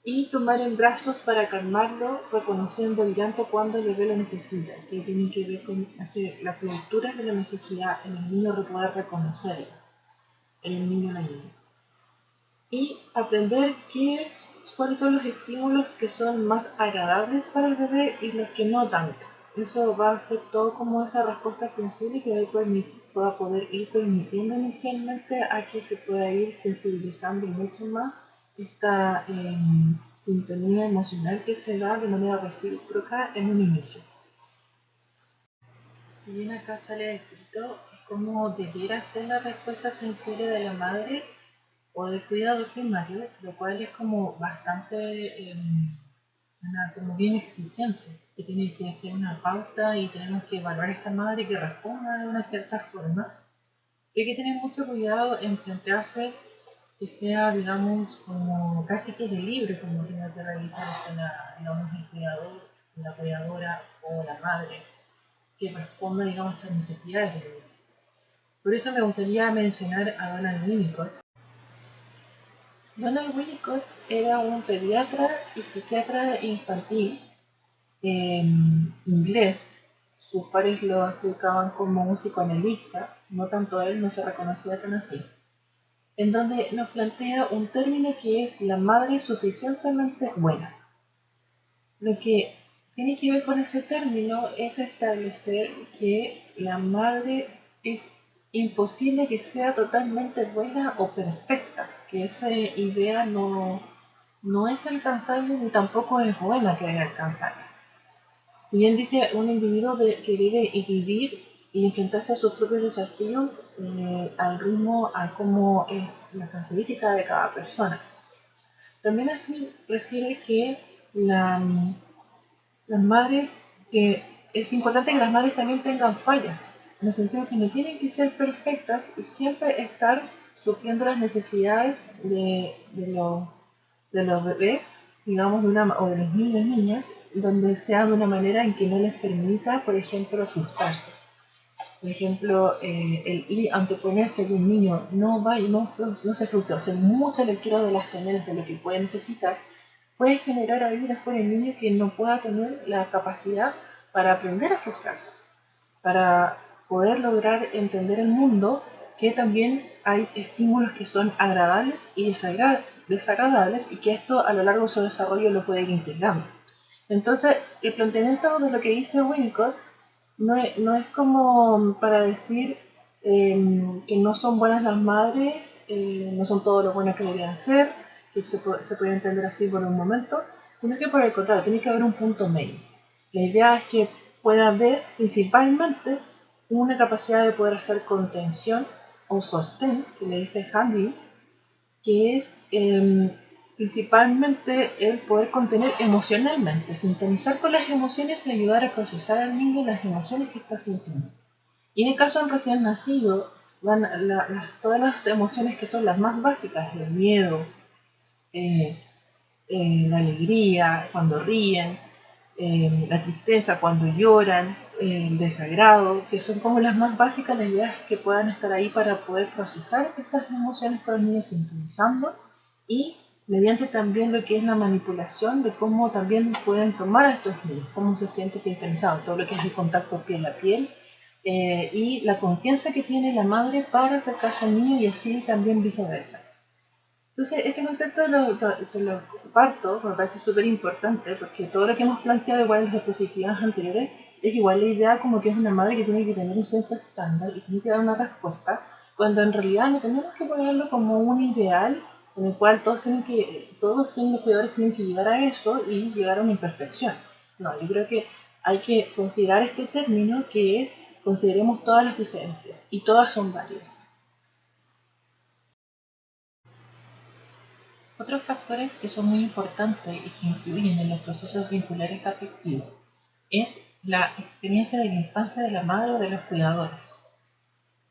y tomar en brazos para calmarlo, reconociendo el llanto cuando el bebé lo necesita, que tiene que ver con hacer la cultura de la necesidad en el niño de poder reconocerlo, en el niño o la niña. Y aprender cuáles son los estímulos que son más agradables para el bebé y los que no tanto. Eso va a ser todo como esa respuesta sensible que va a poder ir permitiendo inicialmente a que se pueda ir sensibilizando mucho más esta sintonía emocional que se da de manera recíproca en un inicio. Si bien acá sale descrito cómo debiera ser la respuesta sensible de la madre o del cuidado primario, lo cual es como bastante, como bien exigente, que tiene que hacer una pauta y tenemos que evaluar a esta madre que responda de una cierta forma. Y hay que tener mucho cuidado en plantearse que sea, digamos, como casi que de libre, como tiene que realizar digamos, el cuidador, la cuidadora o la madre, que responda, digamos, a estas necesidades del bebé. Por eso me gustaría mencionar a Donald Winnicott. Donald Winnicott era un pediatra y psiquiatra infantil inglés. Sus pares lo adjudicaban como un psicoanalista, no tanto él, no se reconocía tan así. En donde nos plantea un término que es la madre suficientemente buena. Lo que tiene que ver con ese término es establecer que la madre es imposible que sea totalmente buena o perfecta, que esa idea no es alcanzable ni tampoco es buena que haya alcanzable. Si bien dice un individuo que debe vivir y enfrentarse a sus propios desafíos al ritmo, a cómo es la característica de cada persona. También así refiere que las madres, que es importante que las madres también tengan fallas, en el sentido que no tienen que ser perfectas y siempre estar supliendo las necesidades de los bebés, digamos, o de los niños y niñas, donde sea de una manera en que no les permita, por ejemplo, frustrarse. Por ejemplo, el anteponerse de un niño no se frustra, hacer mucha lectura de las señales de lo que puede necesitar, puede generar ahí después el niño que no pueda tener la capacidad para aprender a frustrarse, para poder lograr entender el mundo, que también hay estímulos que son agradables y desagradables y que esto a lo largo de su desarrollo lo puede ir integrando. Entonces, el planteamiento de lo que dice Winnicott no es como para decir que no son buenas las madres, no son todo lo buenas que deberían ser, que se puede entender así por un momento, sino que por el contrario, tiene que haber un punto medio. La idea es que pueda haber principalmente una capacidad de poder hacer contención o sostén, que le dice Handel, que es principalmente el poder contener emocionalmente, sintonizar con las emociones y ayudar a procesar al niño las emociones que está sintiendo. Y en el caso del recién nacido, todas las emociones que son las más básicas, el miedo, la alegría cuando ríen, la tristeza cuando lloran, el desagrado, que son como las más básicas, las ideas que puedan estar ahí para poder procesar esas emociones con los niños sintonizando y mediante también lo que es la manipulación de cómo también pueden tomar a estos niños, cómo se siente sintonizado, todo lo que es el contacto piel a piel y la confianza que tiene la madre para acercarse al niño y así también viceversa. Entonces, este concepto se lo comparto, me parece súper importante, porque todo lo que hemos planteado igual en las diapositivas anteriores es igual la idea como que es una madre que tiene que tener un cierto estándar y tiene que dar una respuesta, cuando en realidad no tenemos que ponerlo como un ideal en el cual todos los cuidadores tienen que llegar a eso y llegar a una imperfección. No, yo creo que hay que considerar este término que es, consideremos todas las diferencias y todas son válidas. Otros factores que son muy importantes y que influyen en los procesos vinculares afectivos es la experiencia de la infancia de la madre o de los cuidadores.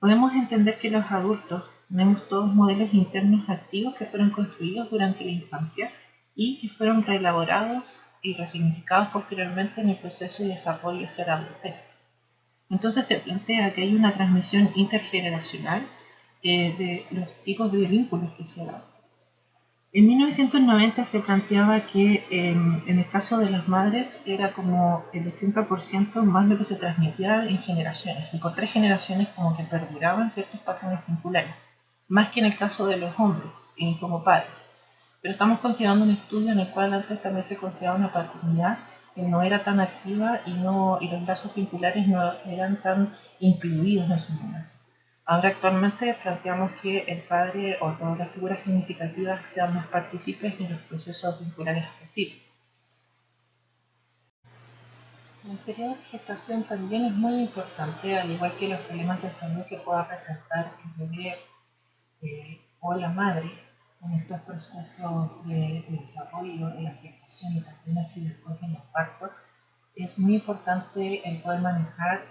Podemos entender que los adultos tenemos todos modelos internos activos que fueron construidos durante la infancia y que fueron reelaborados y resignificados posteriormente en el proceso de desarrollo de ser adultez. Entonces se plantea que hay una transmisión intergeneracional de los tipos de vínculos que se dan. En 1990 se planteaba que en el caso de las madres era como el 80% más lo que se transmitía en generaciones, y por 3 generaciones como que perduraban ciertos patrones vinculares, más que en el caso de los hombres, como padres. Pero estamos considerando un estudio en el cual antes también se consideraba una paternidad que no era tan activa y los lazos vinculares no eran tan incluidos en su momento. Ahora actualmente planteamos que el padre o todas las figuras significativas sean más partícipes de los procesos vinculares afectivos. El periodo de gestación también es muy importante, al igual que los problemas de salud que pueda presentar el bebé o la madre en estos procesos de desarrollo, en la gestación y también así después en el parto. Es muy importante el poder manejar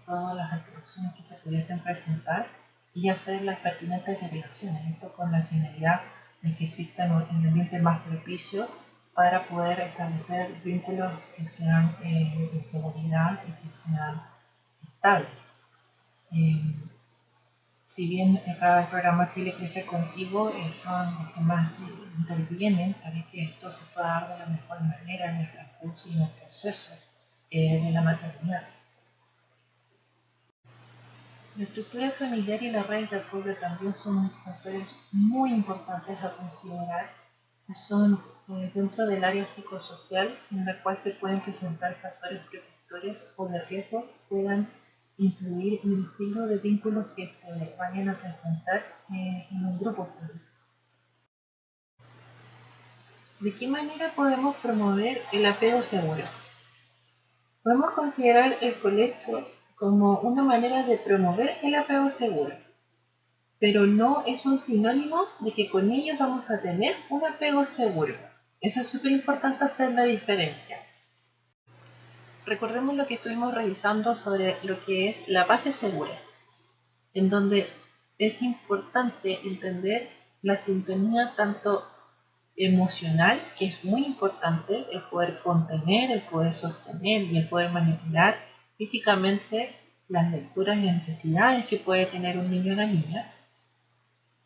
todas las alteraciones que se pudiesen presentar y hacer las pertinentes derivaciones. Esto con la finalidad de que exista un ambiente más propicio para poder establecer vínculos que sean de seguridad y que sean estables. Si bien cada programa Chile Crece Contigo son los que más intervienen para que esto se pueda dar de la mejor manera en el transcurso y en el proceso de la maternidad. La estructura familiar y las redes de apoyo también son factores muy importantes a considerar, que son dentro del área psicosocial, en la cual se pueden presentar factores protectores o de riesgo que puedan influir en el estilo de vínculos que se vayan a presentar en un grupo familiar. ¿De qué manera podemos promover el apego seguro? Podemos considerar el colecho como una manera de promover el apego seguro, pero no es un sinónimo de que con ello vamos a tener un apego seguro. Eso es súper importante hacer la diferencia. Recordemos lo que estuvimos revisando sobre lo que es la base segura, en donde es importante entender la sintonía tanto emocional, que es muy importante, el poder contener, el poder sostener y el poder manipular físicamente las lecturas y las necesidades que puede tener un niño o una niña,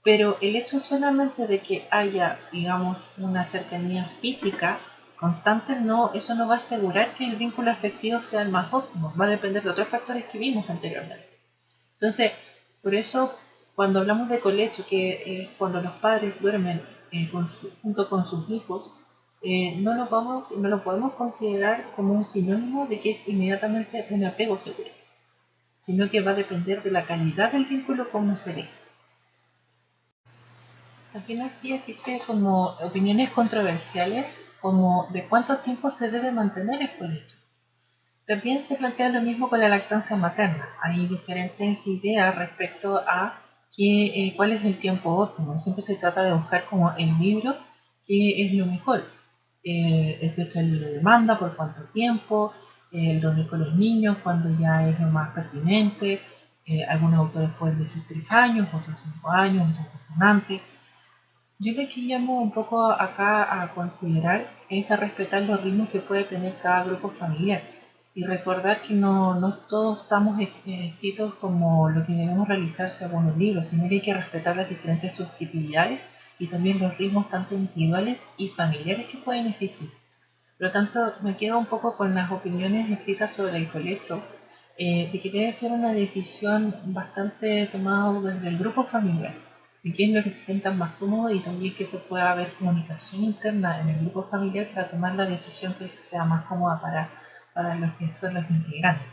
pero el hecho solamente de que haya, digamos, una cercanía física constante, eso no va a asegurar que el vínculo afectivo sea el más óptimo, va a depender de otros factores que vimos anteriormente. Entonces, por eso, cuando hablamos de colecho, que es cuando los padres duermen junto con sus hijos, no lo podemos considerar como un sinónimo de que es inmediatamente un apego seguro, sino que va a depender de la calidad del vínculo como se ve. También así existen como opiniones controversiales como de cuánto tiempo se debe mantener el colecho. También se plantea lo mismo con la lactancia materna. Hay diferentes ideas respecto a cuál es el tiempo óptimo. Siempre se trata de buscar como el libro qué es lo mejor. El fecha libre de demanda, por cuánto tiempo, el dormir con los niños, cuando ya es lo más pertinente. Algunos autores pueden decir 3 años, otros 5 años, otros antes. Yo lo que llamo un poco acá a considerar es a respetar los ritmos que puede tener cada grupo familiar y recordar que no todos estamos escritos como lo que debemos realizar según el libro, sino que hay que respetar las diferentes subjetividades y también los ritmos tanto individuales y familiares que pueden existir. Por lo tanto, me quedo un poco con las opiniones escritas sobre el colecho, de que debe ser una decisión bastante tomada desde el grupo familiar, de qué es lo que se sientan más cómodo y también que se pueda haber comunicación interna en el grupo familiar para tomar la decisión que sea más cómoda para los que son los integrantes.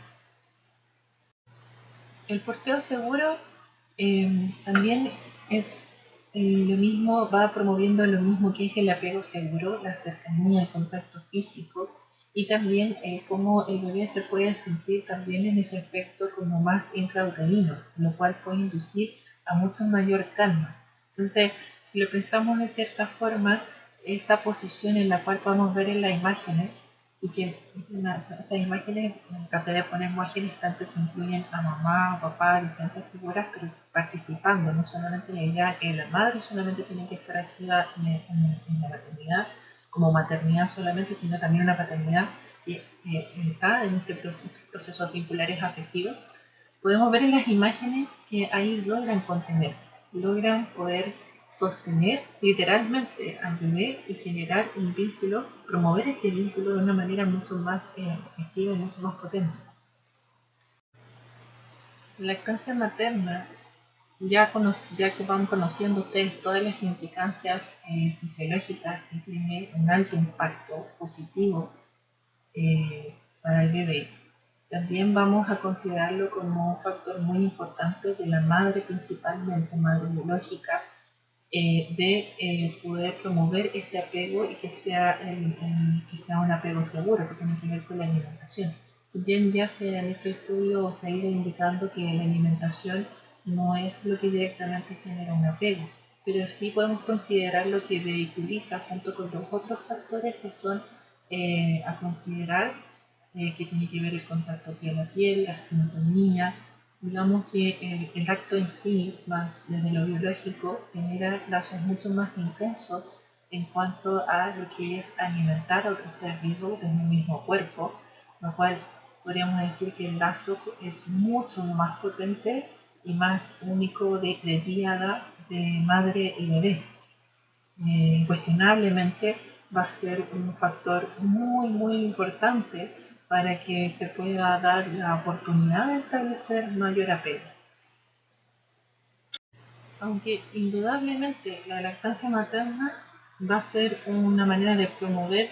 El porteo seguro también es lo mismo, va promoviendo lo mismo que es el apego seguro, la cercanía, el contacto físico y también cómo el bebé se puede sentir también en ese aspecto como más intrauterino, lo cual puede inducir a mucho mayor calma. Entonces, si lo pensamos de cierta forma, esa posición en la cual podemos ver en las imágenes, y que esas imágenes, traté de poner imágenes tanto que incluyen a mamá, papá, diferentes figuras, pero participando, no solamente la idea que la madre solamente tiene que estar activa en la maternidad, como maternidad solamente, sino también una paternidad que está en este procesos vinculares afectivos. Podemos ver en las imágenes que ahí logran contener, logran poder sostener literalmente al bebé y generar un vínculo, promover este vínculo de una manera mucho más efectiva y mucho más potente. La lactancia materna, ya que van conociendo ustedes todas las implicancias fisiológicas que tiene un alto impacto positivo para el bebé, también vamos a considerarlo como un factor muy importante de la madre, principalmente madre biológica, de poder promover este apego y que sea un apego seguro, que tiene que ver con la alimentación. Si bien ya se han hecho estudios o se ha ido indicando que la alimentación no es lo que directamente genera un apego, pero sí podemos considerar lo que vehiculiza junto con los otros factores que son a considerar, que tiene que ver el contacto piel a piel, la sintonía. Digamos que el acto en sí, más desde lo biológico, genera lazos mucho más intensos en cuanto a lo que es alimentar a otro ser vivo desde el mismo cuerpo, lo cual podríamos decir que el lazo es mucho más potente y más único de díada de madre y bebé. Incuestionablemente va a ser un factor muy importante para que se pueda dar la oportunidad de establecer mayor apego. Aunque indudablemente la lactancia materna va a ser una manera de promover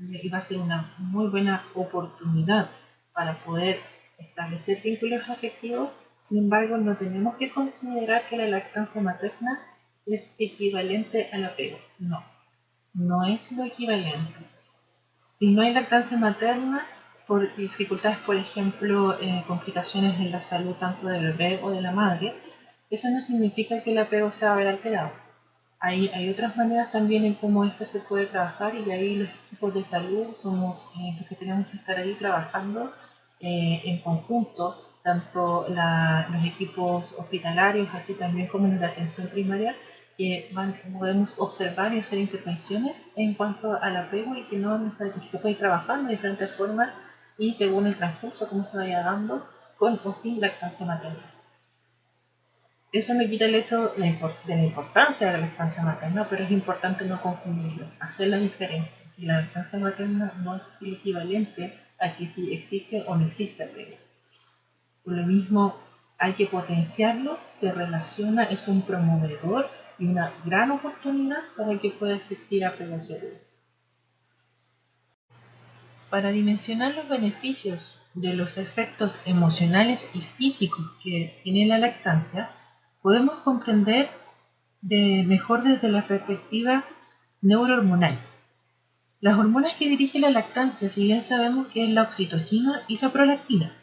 y va a ser una muy buena oportunidad para poder establecer vínculos afectivos, sin embargo no tenemos que considerar que la lactancia materna es equivalente al apego. No es lo equivalente. Si no hay lactancia materna, por dificultades, por ejemplo, complicaciones en la salud tanto del bebé o de la madre, eso no significa que el apego se va a ver alterado. Hay otras maneras también en cómo esto se puede trabajar y ahí los equipos de salud somos los que tenemos que estar ahí trabajando en conjunto, tanto los equipos hospitalarios, así también como los de atención primaria, que podemos observar y hacer intervenciones en cuanto al apego y que se puede ir trabajando de diferentes formas y según el transcurso, cómo se vaya dando, con o sin lactancia materna. Eso no quita el hecho de la importancia de la lactancia materna, pero es importante no confundirlo, hacer la diferencia. Y la lactancia materna no es el equivalente a que si existe o no existe apego. Por lo mismo, hay que potenciarlo, se relaciona, es un promovedor y una gran oportunidad para que pueda existir apego seguro. Para dimensionar los beneficios de los efectos emocionales y físicos que tiene la lactancia, podemos comprender mejor desde la perspectiva neurohormonal. Las hormonas que dirigen la lactancia, si bien sabemos que es la oxitocina y la prolactina,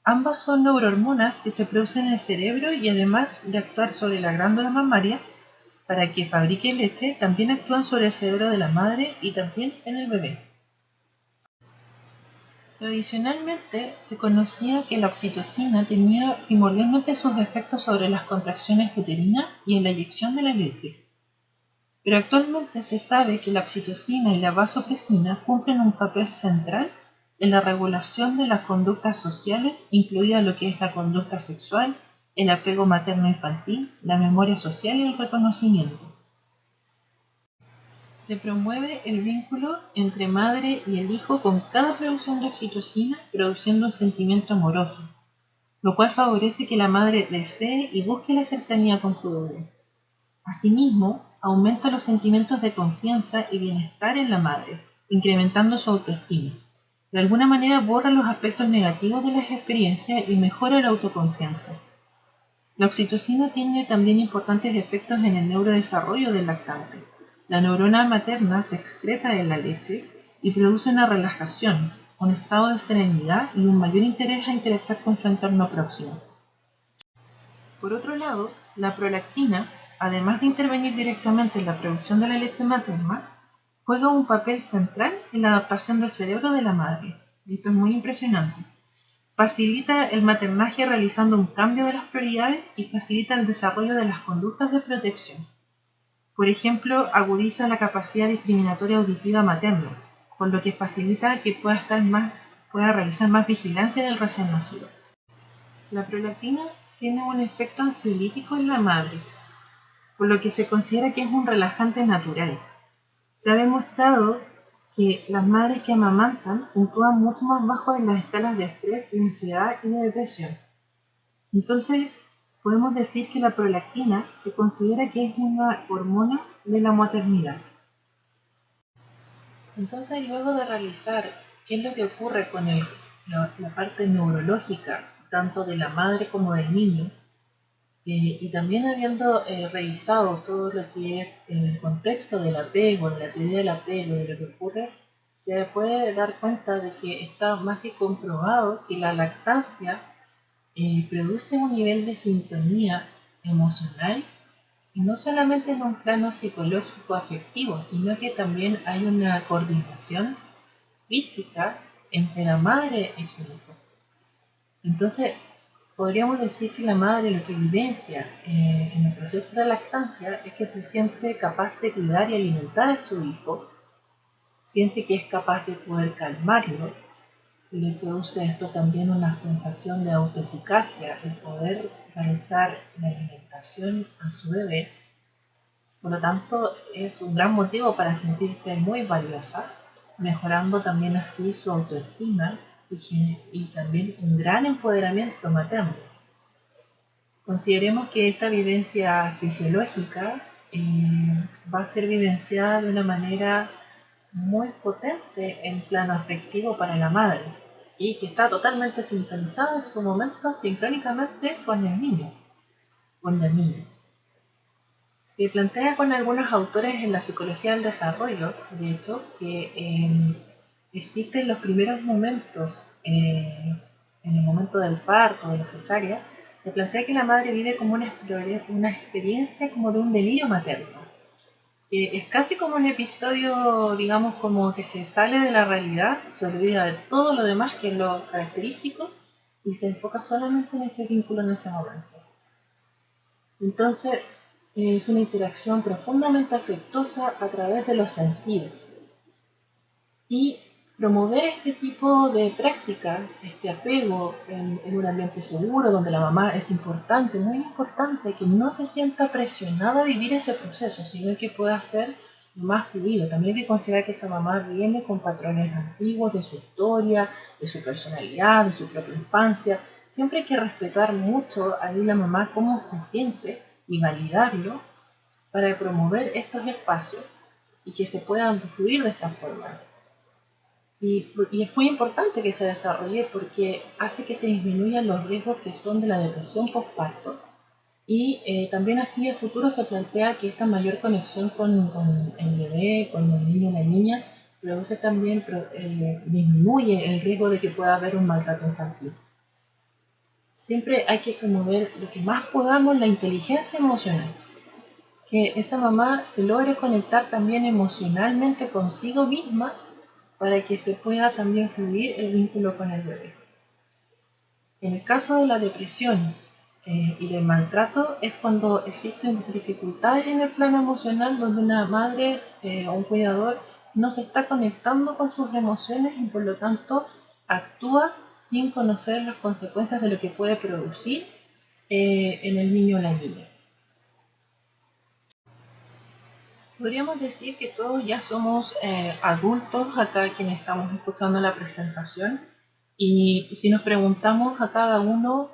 ambas son neurohormonas que se producen en el cerebro y además de actuar sobre la glándula mamaria, para que fabrique leche también actúan sobre el cerebro de la madre y también en el bebé. Tradicionalmente se conocía que la oxitocina tenía primordialmente sus efectos sobre las contracciones uterinas y en la eyección de la leche. Pero actualmente se sabe que la oxitocina y la vasopresina cumplen un papel central en la regulación de las conductas sociales, incluida lo que es la conducta sexual, el apego materno-infantil, la memoria social y el reconocimiento. Se promueve el vínculo entre madre y el hijo con cada producción de oxitocina, produciendo un sentimiento amoroso, lo cual favorece que la madre desee y busque la cercanía con su bebé. Asimismo, aumenta los sentimientos de confianza y bienestar en la madre, incrementando su autoestima. De alguna manera borra los aspectos negativos de las experiencias y mejora la autoconfianza. La oxitocina tiene también importantes efectos en el neurodesarrollo del lactante. La neurona materna se excreta en la leche y produce una relajación, un estado de serenidad y un mayor interés a interactuar con su entorno próximo. Por otro lado, la prolactina, además de intervenir directamente en la producción de la leche materna, juega un papel central en la adaptación del cerebro de la madre. Esto es muy impresionante. Facilita el maternaje realizando un cambio de las prioridades y facilita el desarrollo de las conductas de protección. Por ejemplo, agudiza la capacidad discriminatoria auditiva materna, con lo que facilita que pueda realizar más vigilancia del recién nacido. La prolactina tiene un efecto ansiolítico en la madre, por lo que se considera que es un relajante natural. Se ha demostrado que las madres que amamantan puntúan mucho más bajo en las escalas de estrés, de ansiedad y de depresión. Entonces, podemos decir que la prolactina se considera que es una hormona de la maternidad. Entonces, luego de realizar qué es lo que ocurre con la parte neurológica, tanto de la madre como del niño, y también habiendo revisado todo lo que es el contexto del apego, de la teoría del apego, de lo que ocurre, se puede dar cuenta de que está más que comprobado que la lactancia produce un nivel de sintonía emocional, y no solamente en un plano psicológico afectivo, sino que también hay una coordinación física entre la madre y su hijo. Entonces, podríamos decir que la madre lo que vivencia en el proceso de lactancia es que se siente capaz de cuidar y alimentar a su hijo, siente que es capaz de poder calmarlo, y le produce esto también una sensación de autoeficacia, el poder realizar la alimentación a su bebé. Por lo tanto, es un gran motivo para sentirse muy valiosa, mejorando también así su autoestima y también un gran empoderamiento materno. Consideremos que esta vivencia fisiológica va a ser vivenciada de una manera muy potente en plano afectivo para la madre y que está totalmente sintonizada en su momento sincrónicamente con el niño, con la niña. Se plantea con algunos autores en la psicología del desarrollo, de hecho, que existen los primeros momentos, en el momento del parto, de la cesárea, se plantea que la madre vive como una experiencia como de un delirio materno, que es casi como un episodio, digamos, como que se sale de la realidad, se olvida de todo lo demás que es lo característico y se enfoca solamente en ese vínculo en ese momento. Entonces, es una interacción profundamente afectuosa a través de los sentidos. Y promover este tipo de práctica, este apego en un ambiente seguro, donde la mamá es importante, muy importante, que no se sienta presionada a vivir ese proceso, sino que pueda ser más fluido. También hay que considerar que esa mamá viene con patrones antiguos de su historia, de su personalidad, de su propia infancia. Siempre hay que respetar mucho ahí la mamá cómo se siente y validarlo para promover estos espacios y que se puedan fluir de esta forma. Y es muy importante que se desarrolle porque hace que se disminuyan los riesgos que son de la depresión postparto y también así el futuro se plantea que esta mayor conexión con el bebé, con el niño o la niña, produce también, disminuye el riesgo de que pueda haber un maltrato infantil. Siempre hay que promover lo que más podamos la inteligencia emocional. que esa mamá se logre conectar también emocionalmente consigo misma para que se pueda también fluir el vínculo con el bebé. En el caso de la depresión y del maltrato es cuando existen dificultades en el plano emocional donde una madre o un cuidador no se está conectando con sus emociones y por lo tanto actúas sin conocer las consecuencias de lo que puede producir en el niño o la niña. Podríamos decir que todos ya somos adultos acá quienes estamos escuchando la presentación y si nos preguntamos a cada uno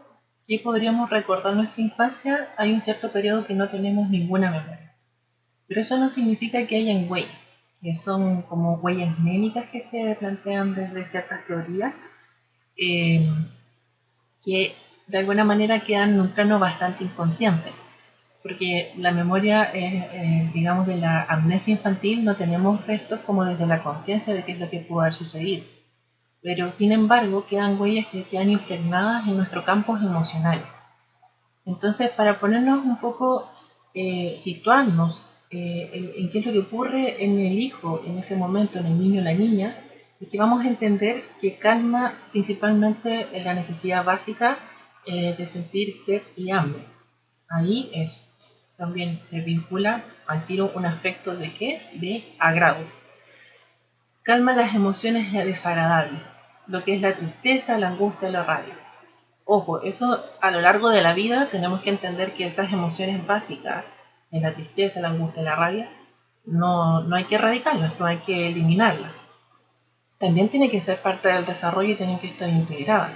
qué podríamos recordar nuestra infancia, hay un cierto periodo que no tenemos ninguna memoria. Pero eso no significa que hayan huellas, que son como huellas médicas que se plantean desde ciertas teorías, que de alguna manera quedan en un plano bastante inconsciente. Porque la memoria es, digamos, de la amnesia infantil, no tenemos restos como desde la conciencia de qué es lo que pudo haber sucedido. Pero sin embargo quedan huellas que quedan impregnadas en nuestro campo emocional. Entonces, para ponernos un poco, situarnos en qué es lo que ocurre en el hijo en ese momento, en el niño o la niña, es que vamos a entender que calma principalmente la necesidad básica de sentir sed y hambre. Ahí también se vincula al tiro un aspecto de qué? De agrado. Calma las emociones desagradables, lo que es la tristeza, la angustia, la rabia. Ojo, eso a lo largo de la vida tenemos que entender que esas emociones básicas, la tristeza, la angustia, la rabia, no hay que erradicarlas, no hay que eliminarlas. También tiene que ser parte del desarrollo y tienen que estar integradas.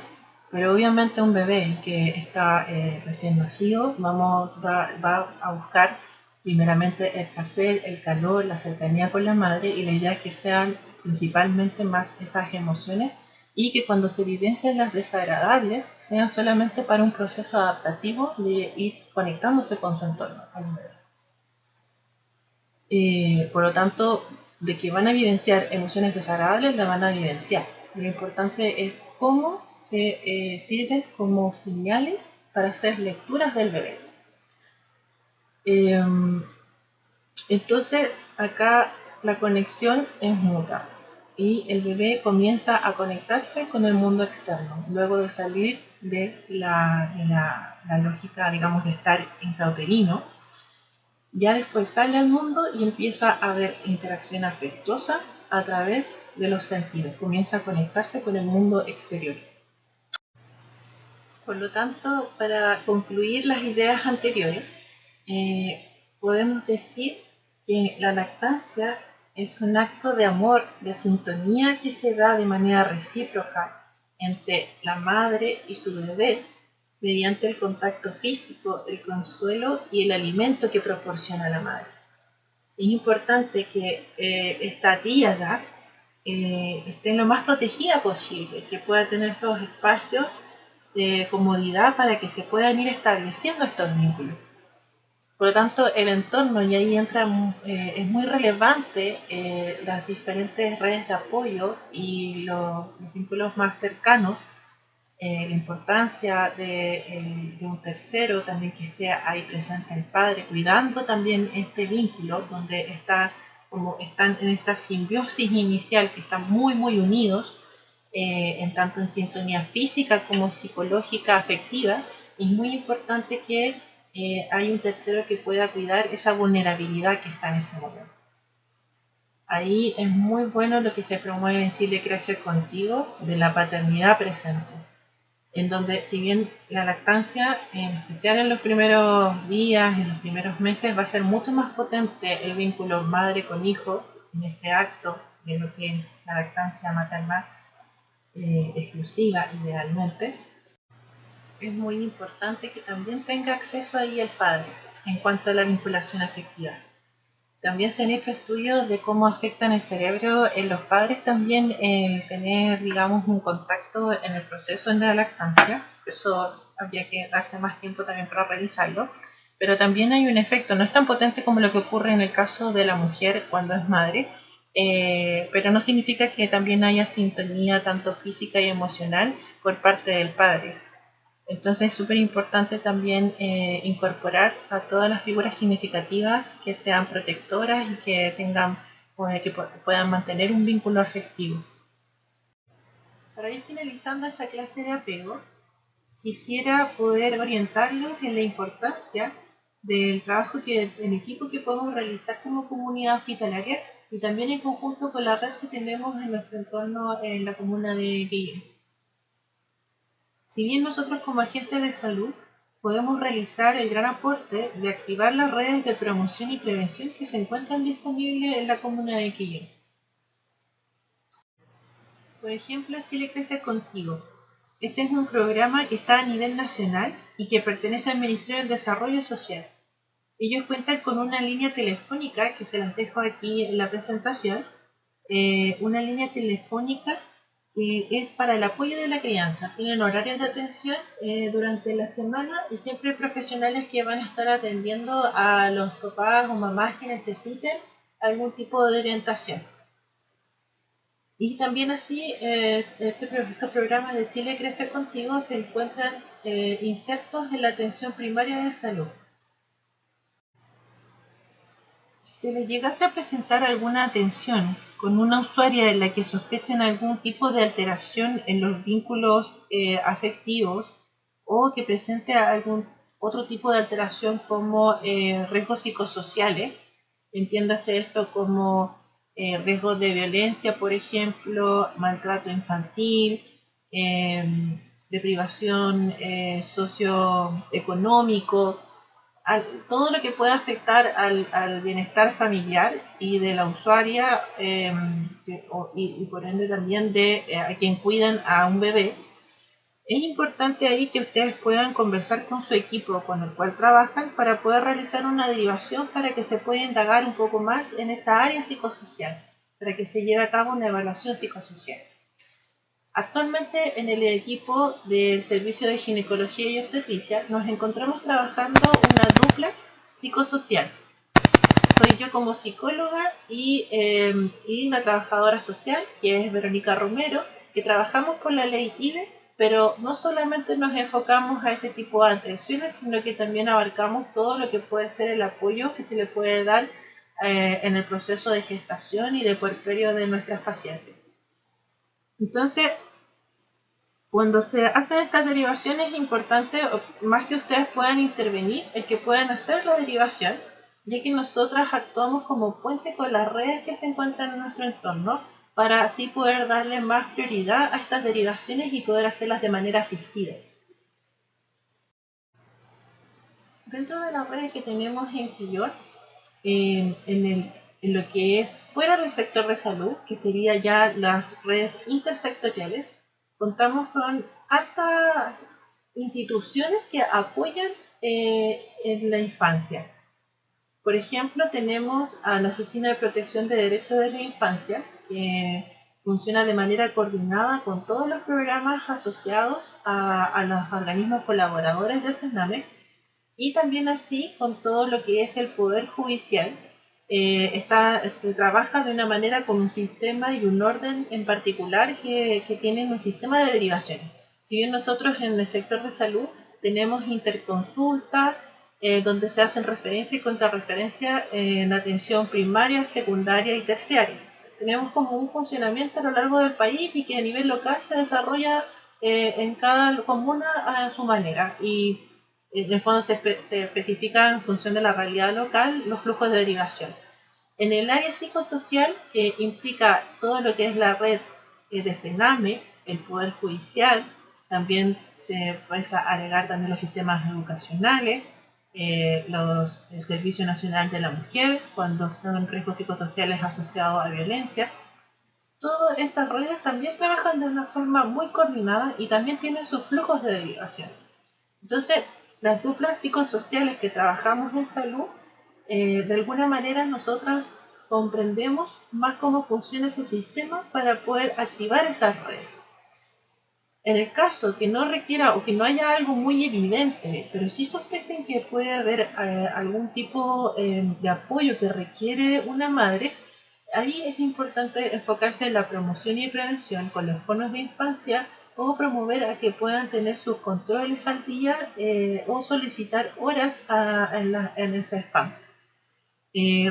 Pero obviamente un bebé que está recién nacido va a buscar primeramente el placer, el calor, la cercanía con la madre y la idea es que sean principalmente más esas emociones y que cuando se vivencian las desagradables sean solamente para un proceso adaptativo de ir conectándose con su entorno. Por lo tanto, de que van a vivenciar emociones desagradables, la van a vivenciar. Lo importante es cómo se sirven como señales para hacer lecturas del bebé. Entonces, acá la conexión es mutua y el bebé comienza a conectarse con el mundo externo, luego de salir de la lógica, digamos, de estar intrauterino. Ya después sale al mundo y empieza a haber interacción afectuosa a través de los sentidos, comienza a conectarse con el mundo exterior. Por lo tanto, para concluir las ideas anteriores, podemos decir que la lactancia es un acto de amor, de sintonía que se da de manera recíproca entre la madre y su bebé mediante el contacto físico, el consuelo y el alimento que proporciona la madre. Es importante que esta díada esté lo más protegida posible, que pueda tener estos espacios de comodidad para que se puedan ir estableciendo estos vínculos. Por lo tanto, el entorno, y ahí entra, es muy relevante las diferentes redes de apoyo y los vínculos más cercanos, la importancia de un tercero también que esté ahí presente el padre, cuidando también este vínculo donde están en esta simbiosis inicial, que están muy, muy unidos, en tanto en sintonía física como psicológica, afectiva. Es muy importante que hay un tercero que pueda cuidar esa vulnerabilidad que está en ese momento. Ahí es muy bueno lo que se promueve en Chile Crece Contigo, de la paternidad presente, en donde si bien la lactancia, en especial en los primeros días, en los primeros meses, va a ser mucho más potente el vínculo madre con hijo en este acto de lo que es la lactancia maternal exclusiva idealmente, es muy importante que también tenga acceso ahí el padre en cuanto a la vinculación afectiva. También se han hecho estudios de cómo afecta en el cerebro en los padres también el tener, digamos, un contacto en el proceso de la lactancia. Eso habría que darse más tiempo también para revisarlo. Pero también hay un efecto, no es tan potente como lo que ocurre en el caso de la mujer cuando es madre, pero no significa que también haya sintonía tanto física y emocional por parte del padre. Entonces es súper importante también incorporar a todas las figuras significativas que sean protectoras y que tengan, puedan mantener un vínculo afectivo. Para ir finalizando esta clase de apego, quisiera poder orientarlos en la importancia del trabajo en equipo que podemos realizar como comunidad hospitalaria y también en conjunto con la red que tenemos en nuestro entorno en la comuna de Guillén. Si bien nosotros como agentes de salud podemos realizar el gran aporte de activar las redes de promoción y prevención que se encuentran disponibles en la comuna de Quillón. Por ejemplo, Chile Crece Contigo. Este es un programa que está a nivel nacional y que pertenece al Ministerio del Desarrollo Social. Ellos cuentan con una línea telefónica, que se las dejo aquí en la presentación, una línea telefónica es para el apoyo de la crianza. Tienen horarios de atención durante la semana y siempre hay profesionales que van a estar atendiendo a los papás o mamás que necesiten algún tipo de orientación. Y también así, estos programas de Chile Crece Contigo se encuentran insertos en la atención primaria de salud. Si se les llegase a presentar alguna atención con una usuaria en la que sospechen algún tipo de alteración en los vínculos afectivos o que presente algún otro tipo de alteración como riesgos psicosociales, entiéndase esto como riesgos de violencia, por ejemplo, maltrato infantil, deprivación socioeconómico, todo lo que pueda afectar al bienestar familiar y de la usuaria y por ende también de a quien cuidan a un bebé. Es importante ahí que ustedes puedan conversar con su equipo con el cual trabajan para poder realizar una derivación para que se pueda indagar un poco más en esa área psicosocial, para que se lleve a cabo una evaluación psicosocial. Actualmente en el equipo del Servicio de Ginecología y Obstetricia nos encontramos trabajando una dupla psicosocial. Soy yo como psicóloga y la trabajadora social, que es Verónica Romero, que trabajamos por la ley IBE, pero no solamente nos enfocamos a ese tipo de atenciones, sino que también abarcamos todo lo que puede ser el apoyo que se le puede dar en el proceso de gestación y de puerperio de nuestras pacientes. Entonces, cuando se hacen estas derivaciones es importante, más que ustedes puedan intervenir, el que puedan hacer la derivación, ya que nosotras actuamos como puente con las redes que se encuentran en nuestro entorno, para así poder darle más prioridad a estas derivaciones y poder hacerlas de manera asistida. Dentro de las redes que tenemos en Quillón, en lo que es fuera del sector de salud, que sería ya las redes intersectoriales, contamos con hartas instituciones que apoyan en la infancia. Por ejemplo, tenemos a la Oficina de Protección de Derechos de la Infancia, que funciona de manera coordinada con todos los programas asociados a los organismos colaboradores del CENAME, y también así con todo lo que es el Poder Judicial. Se trabaja de una manera con un sistema y un orden en particular que tienen un sistema de derivaciones. Si bien nosotros en el sector de salud tenemos interconsulta, donde se hacen referencia y contrarreferencia en atención primaria, secundaria y terciaria. Tenemos como un funcionamiento a lo largo del país y que a nivel local se desarrolla en cada comuna a su manera, y en el fondo se especifica en función de la realidad local los flujos de derivación. En el área psicosocial, que implica todo lo que es la red de CENAME, el Poder Judicial, también se puede agregar también los sistemas educacionales, el Servicio Nacional de la Mujer, cuando son riesgos psicosociales asociados a violencia. Todas estas redes también trabajan de una forma muy coordinada y también tienen sus flujos de derivación. Entonces, las duplas psicosociales que trabajamos en salud, de alguna manera nosotras comprendemos más cómo funciona ese sistema para poder activar esas redes. En el caso que no requiera o que no haya algo muy evidente, pero sí sospechen que puede haber algún tipo de apoyo que requiere una madre, ahí es importante enfocarse en la promoción y prevención con los fondos de infancia o promover a que puedan tener sus controles al día o solicitar horas en ese spam.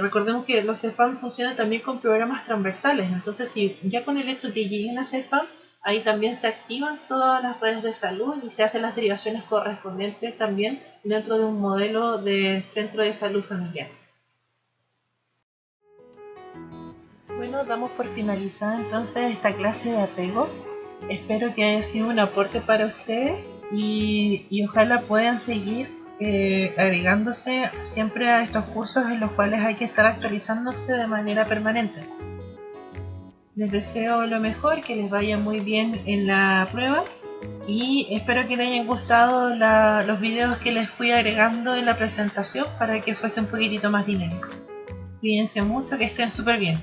Recordemos que los spam funcionan también con programas transversales, entonces si ya con el hecho de que lleguen a ese spam, ahí también se activan todas las redes de salud y se hacen las derivaciones correspondientes también dentro de un modelo de centro de salud familiar. Bueno, damos por finalizada entonces esta clase de apego. Espero que haya sido un aporte para ustedes y ojalá puedan seguir agregándose siempre a estos cursos en los cuales hay que estar actualizándose de manera permanente. Les deseo lo mejor, que les vaya muy bien en la prueba y espero que les hayan gustado los videos que les fui agregando en la presentación para que fuese un poquitito más dinámico. Cuídense mucho, que estén súper bien.